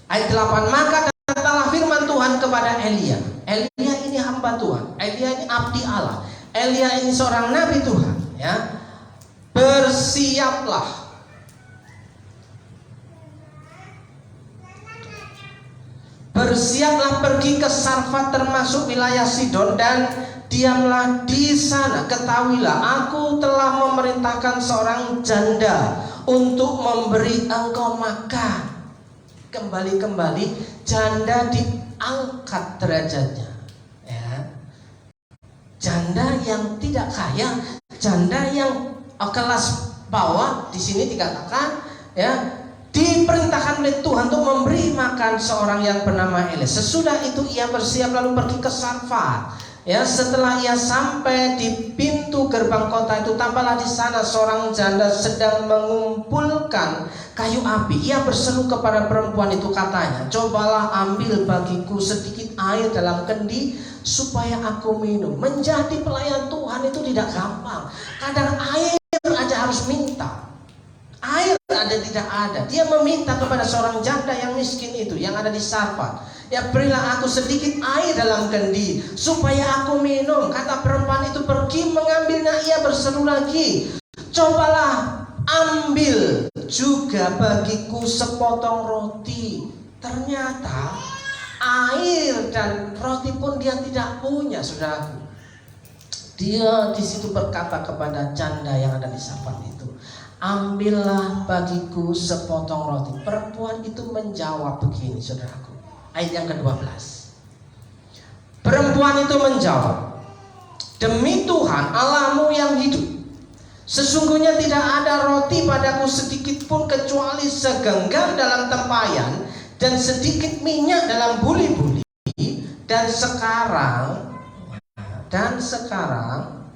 Ayat 8, maka datanglah firman Tuhan kepada Elia. Elia ini hamba Tuhan, Elia ini abdi Allah, Elia ini seorang nabi Tuhan. Ya, bersiaplah. Bersiaplah pergi ke Sarfat termasuk wilayah Sidon dan diamlah di sana. Ketahuilah, aku telah memerintahkan seorang janda untuk memberi engkau makan. Kembali-kembali janda diangkat derajatnya. Ya. Janda yang tidak kaya, janda yang kelas bawah di sini dikatakan, ya, diperintahkan oleh Tuhan untuk memberi makan seorang yang bernama Elia. Sesudah itu ia bersiap lalu pergi ke Sarfat. Ya, setelah ia sampai di pintu gerbang kota itu, tampaklah di sana seorang janda sedang mengumpulkan kayu api. Ia berseru kepada perempuan itu, katanya, cobalah ambil bagiku sedikit air dalam kendi supaya aku minum. Menjadi pelayan Tuhan itu tidak gampang. Kadang air aja harus minta. Air ada tidak ada, dia meminta kepada seorang janda yang miskin itu yang ada di Sarfat, ya, berilah aku sedikit air dalam kendi supaya aku minum. Kata perempuan itu, pergi mengambilnya. Ia berseru lagi, cobalah ambil juga bagiku sepotong roti. Ternyata air dan roti pun dia tidak punya, saudaraku. Dia di situ berkata kepada janda yang ada di Sarfat itu, ambillah bagiku sepotong roti. Perempuan itu menjawab begini, saudaraku. Ayat yang ke-12. Perempuan itu menjawab, demi Tuhan Allahmu yang hidup, sesungguhnya tidak ada roti padaku sedikit pun kecuali segenggam dalam tempayan dan sedikit minyak dalam buli-buli. Dan sekarang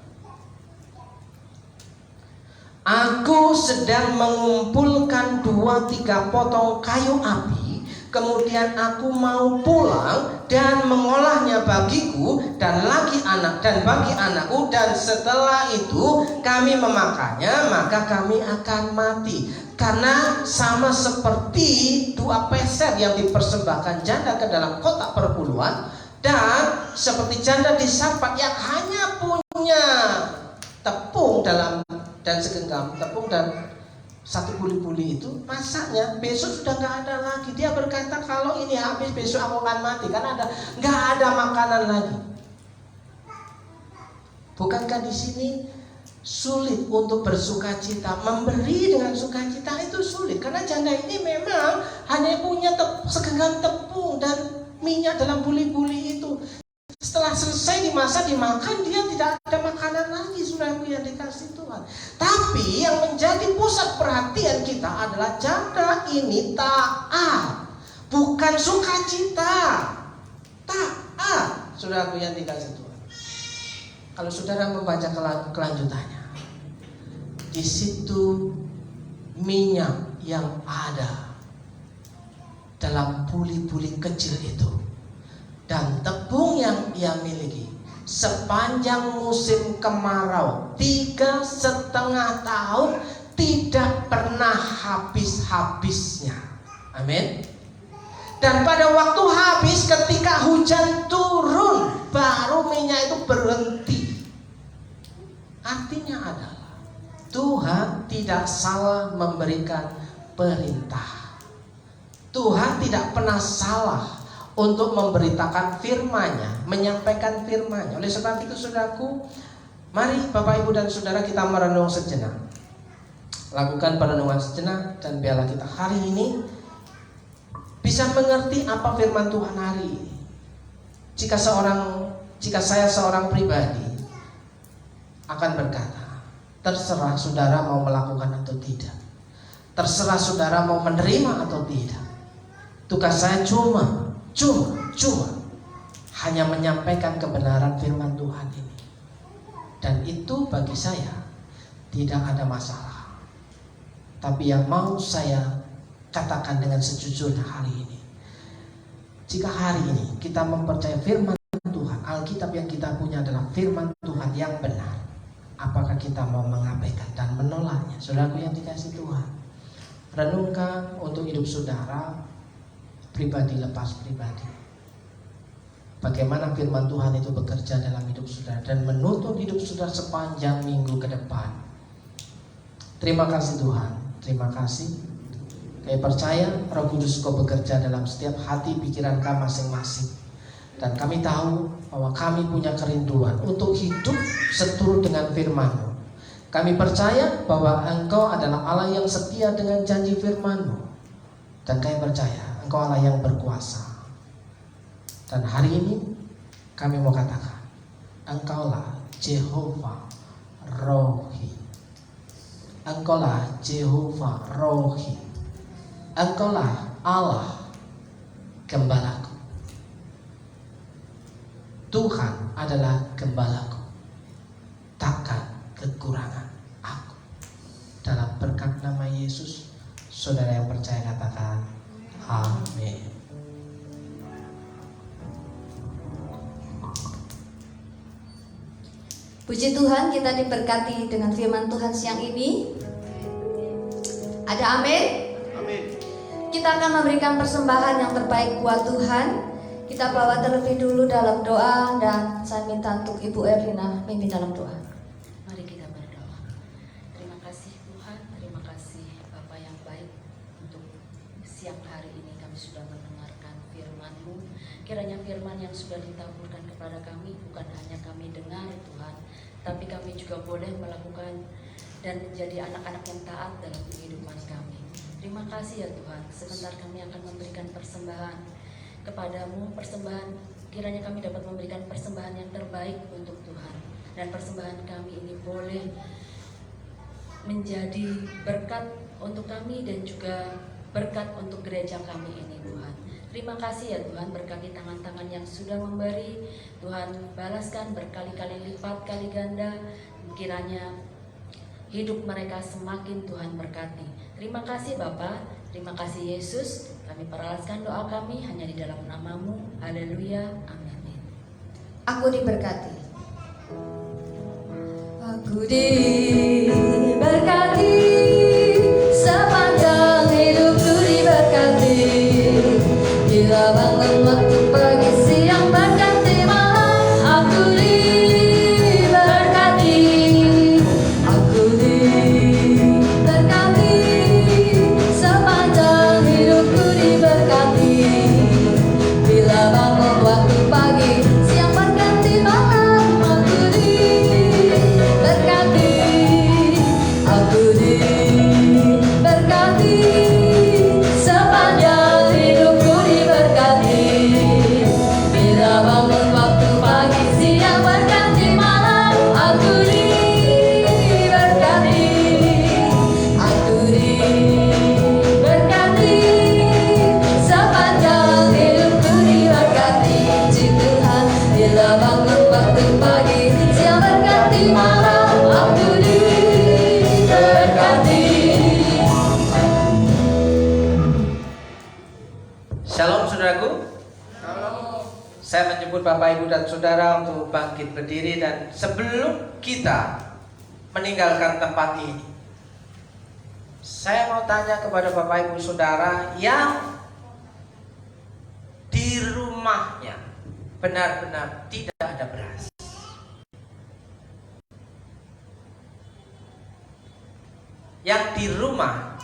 Aku sedang mengumpulkan 2-3 potong kayu api, kemudian aku mau pulang dan mengolahnya bagiku dan bagi anakku, dan setelah itu kami memakannya, maka kami akan mati. Karena sama seperti 2 peser yang dipersembahkan janda ke dalam kotak perpuluhan, dan seperti janda di Sarfat yang hanya punya tepung dan segenggam tepung dan 1 buli-buli itu, masaknya besok sudah nggak ada lagi. Dia berkata, kalau ini habis besok aku akan mati, karena nggak ada makanan lagi. Bukankah di sini sulit untuk bersukacita? Memberi dengan sukacita itu sulit, karena janda ini memang hanya punya segenggam tepung dan minyak dalam buli-buli itu. Setelah selesai dimasak, dimakan, dia tidak ada makanan lagi, saudaraku yang dikasih Tuhan. Tapi yang menjadi pusat perhatian kita adalah janda ini taat, bukan sukacita. Taat, saudaraku yang dikasih Tuhan. Kalau saudara membaca kelanjutannya, di situ minyak yang ada dalam buli-buli kecil itu dan tepung yang ia miliki sepanjang musim kemarau 3,5 tahun tidak pernah habis-habisnya. Amin. Dan pada waktu habis, ketika hujan turun, baru minyak itu berhenti. Artinya adalah Tuhan tidak salah memberikan perintah. Tuhan tidak pernah salah untuk memberitakan firman-Nya, menyampaikan firman-Nya. Oleh sebab itu, saudaraku, mari Bapak Ibu dan Saudara kita merenung sejenak. Lakukan perenungan sejenak, dan biarlah kita hari ini bisa mengerti apa firman Tuhan hari ini. Jika saya seorang pribadi akan berkata, terserah saudara mau melakukan atau tidak, terserah saudara mau menerima atau tidak. Tugas saya cuma hanya menyampaikan kebenaran firman Tuhan ini. Dan itu bagi saya tidak ada masalah. Tapi yang mau saya katakan dengan sejujurnya hari ini, jika hari ini kita mempercayai firman Tuhan, Alkitab yang kita punya adalah firman Tuhan yang benar, apakah kita mau mengabaikan dan menolaknya? Saudaraku yang dikasih Tuhan, renungkan untuk hidup saudara, pribadi lepas pribadi, bagaimana firman Tuhan itu bekerja dalam hidup saudara dan menuntun hidup saudara sepanjang minggu ke depan. Terima kasih Tuhan, terima kasih. Kami percaya Roh Kudus Kau bekerja dalam setiap hati pikiran kami masing-masing. Dan kami tahu bahwa kami punya kerinduan untuk hidup seturut dengan firman-Mu. Kami percaya bahwa Engkau adalah Allah yang setia dengan janji firman-Mu. Dan kami percaya Engkau Allah yang berkuasa. Dan hari ini kami mau katakan, Engkaulah Jehovah Rohi. Engkaulah Jehovah Rohi. Engkaulah Allah gembalaku. Tuhan adalah gembalaku, takkan kekurangan aku. Dalam berkat nama Yesus, saudara yang percaya katakan amin. Puji Tuhan, kita diberkati dengan firman Tuhan siang ini. Ada amin? Amin. Kita akan memberikan persembahan yang terbaik buat Tuhan. Kita bawa terlebih dulu dalam doa, dan saya minta untuk Ibu Erlina mimpin dalam doa. Mari kita berdoa. Terima kasih Tuhan, terima kasih Bapa yang baik, untuk siang hari ini kami sudah mendengarkan firman-Mu. Kiranya firman yang sudah ditaburkan kepada kami bukan hanya kami dengar Tuhan, tapi kami juga boleh melakukan dan menjadi anak-anak yang taat dalam kehidupan kami. Terima kasih ya Tuhan, sebentar kami akan memberikan persembahan kepadamu, persembahan, kiranya kami dapat memberikan persembahan yang terbaik untuk Tuhan, dan persembahan kami ini boleh menjadi berkat untuk kami dan juga berkat untuk gereja kami ini Tuhan. Terima kasih ya Tuhan, berkati tangan-tangan yang sudah memberi, Tuhan balaskan berkali-kali lipat, kali ganda. Kiranya hidup mereka semakin Tuhan berkati. Terima kasih Bapa, terima kasih Yesus. Kami peralaskan doa kami hanya di dalam nama-Mu. Haleluya, amin. Aku diberkati. Aku diberkati, sepanjang hidupku diberkati. Bila bangun waktu pagi, siang, berganti malam, aku diberkati. Aku diberkati, sepanjang hidupku diberkati. Bila bangun waktu pagi, siang, berganti malam, aku diberkati. Aku diberkati, sepanjang hidupku diberkati. Bila bangun waktu pagi, siang, berganti malam, aku diberkati. Aku diberkati, sepanjang hidupku diberkati. Puji Tuhan, bila bangun waktu pagi, siang, berganti malam, aku diberkati. Shalom saudaraku. Saya menyebut Bapak Ibu dan Saudara untuk bangkit berdiri, dan sebelum kita meninggalkan tempat ini, saya mau tanya kepada Bapak Ibu Saudara yang di rumahnya benar-benar tidak ada beras. Yang di rumah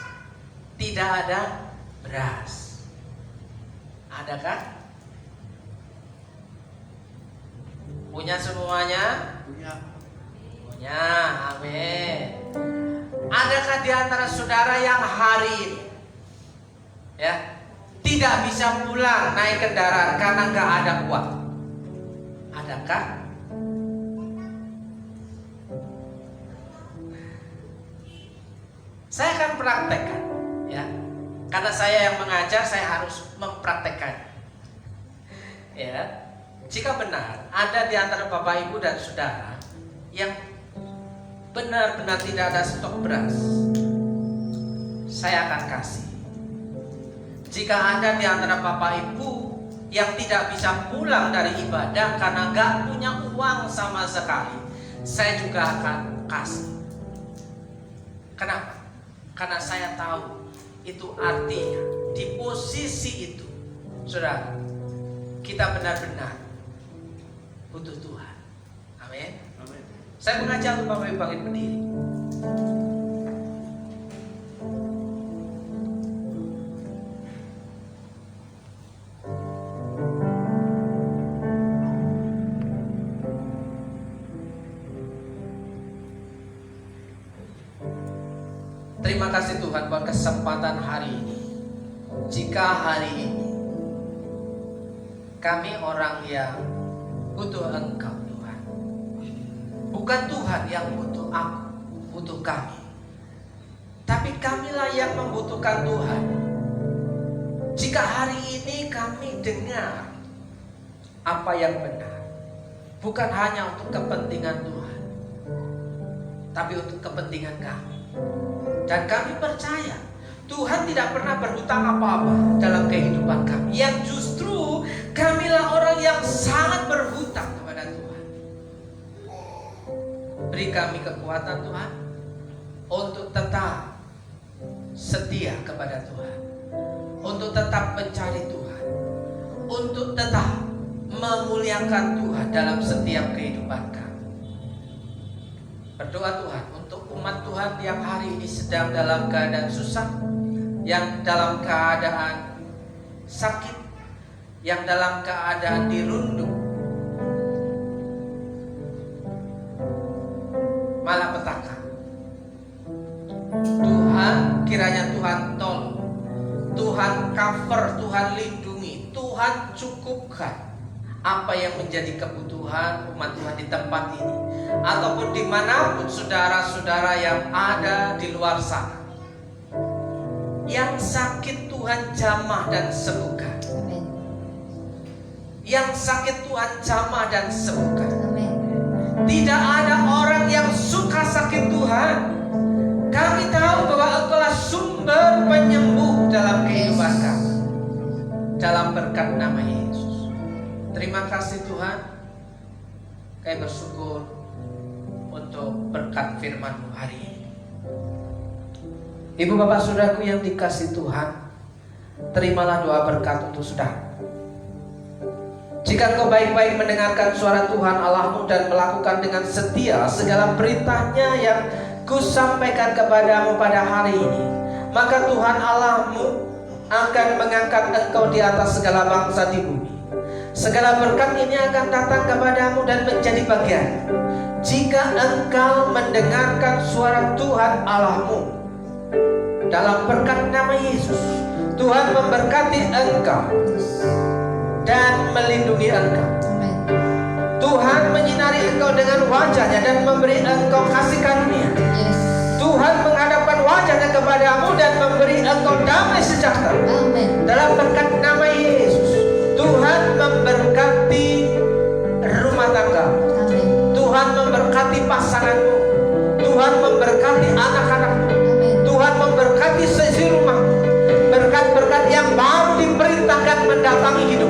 tidak ada beras. Adakah? Punya semuanya? Punya, amin. Adakah di antara saudara yang hari ini ya tidak bisa pulang naik kendaraan karena nggak ada uang? Adakah? Saya akan praktekkan, ya. Karena saya yang mengajar, saya harus mempraktekkan. Ya, jika benar ada di antara Bapak Ibu dan Saudara yang benar-benar tidak ada stok beras, saya akan kasih. Jika ada di antara Bapak Ibu yang tidak bisa pulang dari ibadah karena nggak punya uang sama sekali, saya juga akan kasih. Kenapa? Karena saya tahu itu artinya di posisi itu, saudara, kita benar-benar butuh Tuhan. Amin. Saya mengajak untuk Bapak Ibu bangkit berdiri. Terima kasih Tuhan buat kesempatan hari ini. Jika hari ini kami orang yang butuh Engkau Tuhan, bukan Tuhan yang butuh aku, butuh kami, tapi kamilah yang membutuhkan Tuhan. Jika hari ini kami dengar apa yang benar, bukan hanya untuk kepentingan Tuhan, tapi untuk kepentingan kami. Dan kami percaya Tuhan tidak pernah berhutang apa-apa dalam kehidupan kami. Yang justru kamilah orang yang sangat berhutang kepada Tuhan. Beri kami kekuatan Tuhan untuk tetap setia kepada Tuhan, untuk tetap mencari Tuhan, untuk tetap memuliakan Tuhan dalam setiap kehidupan kami. Berdoa Tuhan untuk umat Tuhan yang hari ini sedang dalam keadaan susah, yang dalam keadaan sakit, yang dalam keadaan dirundung, malapetaka. Tuhan, kiranya Tuhan tolong, Tuhan cover, Tuhan lindungi, Tuhan cukupkan apa yang menjadi kebutuhan umat Tuhan di tempat ini, ataupun dimanapun saudara-saudara yang ada di luar sana. Yang sakit Tuhan jamah dan sembuhkan. Amin. Yang sakit Tuhan jamah dan sembuhkan. Amin. Tidak ada orang yang suka sakit Tuhan. berkat nama Yesus. Terima kasih Tuhan. Kami bersyukur untuk berkat firman-Mu hari ini. Ibu bapak saudaraku yang dikasihi Tuhan, terimalah doa berkat untuk saudara. Jika engkau baik-baik mendengarkan suara Tuhan Allahmu dan melakukan dengan setia segala perintahnya yang kusampaikan kepadamu pada hari ini, maka Tuhan Allahmu akan mengangkat engkau di atas segala bangsa di bumi. Segala berkat ini akan datang kepadamu dan menjadi bagian jika engkau mendengarkan suara Tuhan Allahmu. Dalam berkat nama Yesus, Tuhan memberkati engkau dan melindungi engkau. Amin. Tuhan menyinari engkau dengan wajahnya dan memberi engkau kasih karunia. Yes. Tuhan menghadapkan wajahnya kepadamu dan memberi engkau damai sejahtera. Amin. Dalam berkat nama Yesus, Tuhan memberkati rumah tangga. Amin. Tuhan memberkati pasanganmu. Tuhan memberkati anak-anakmu. Amin. Tuhan memberkati seisi rumah. Berkat-berkat yang baru diperintahkan mendatangi hidup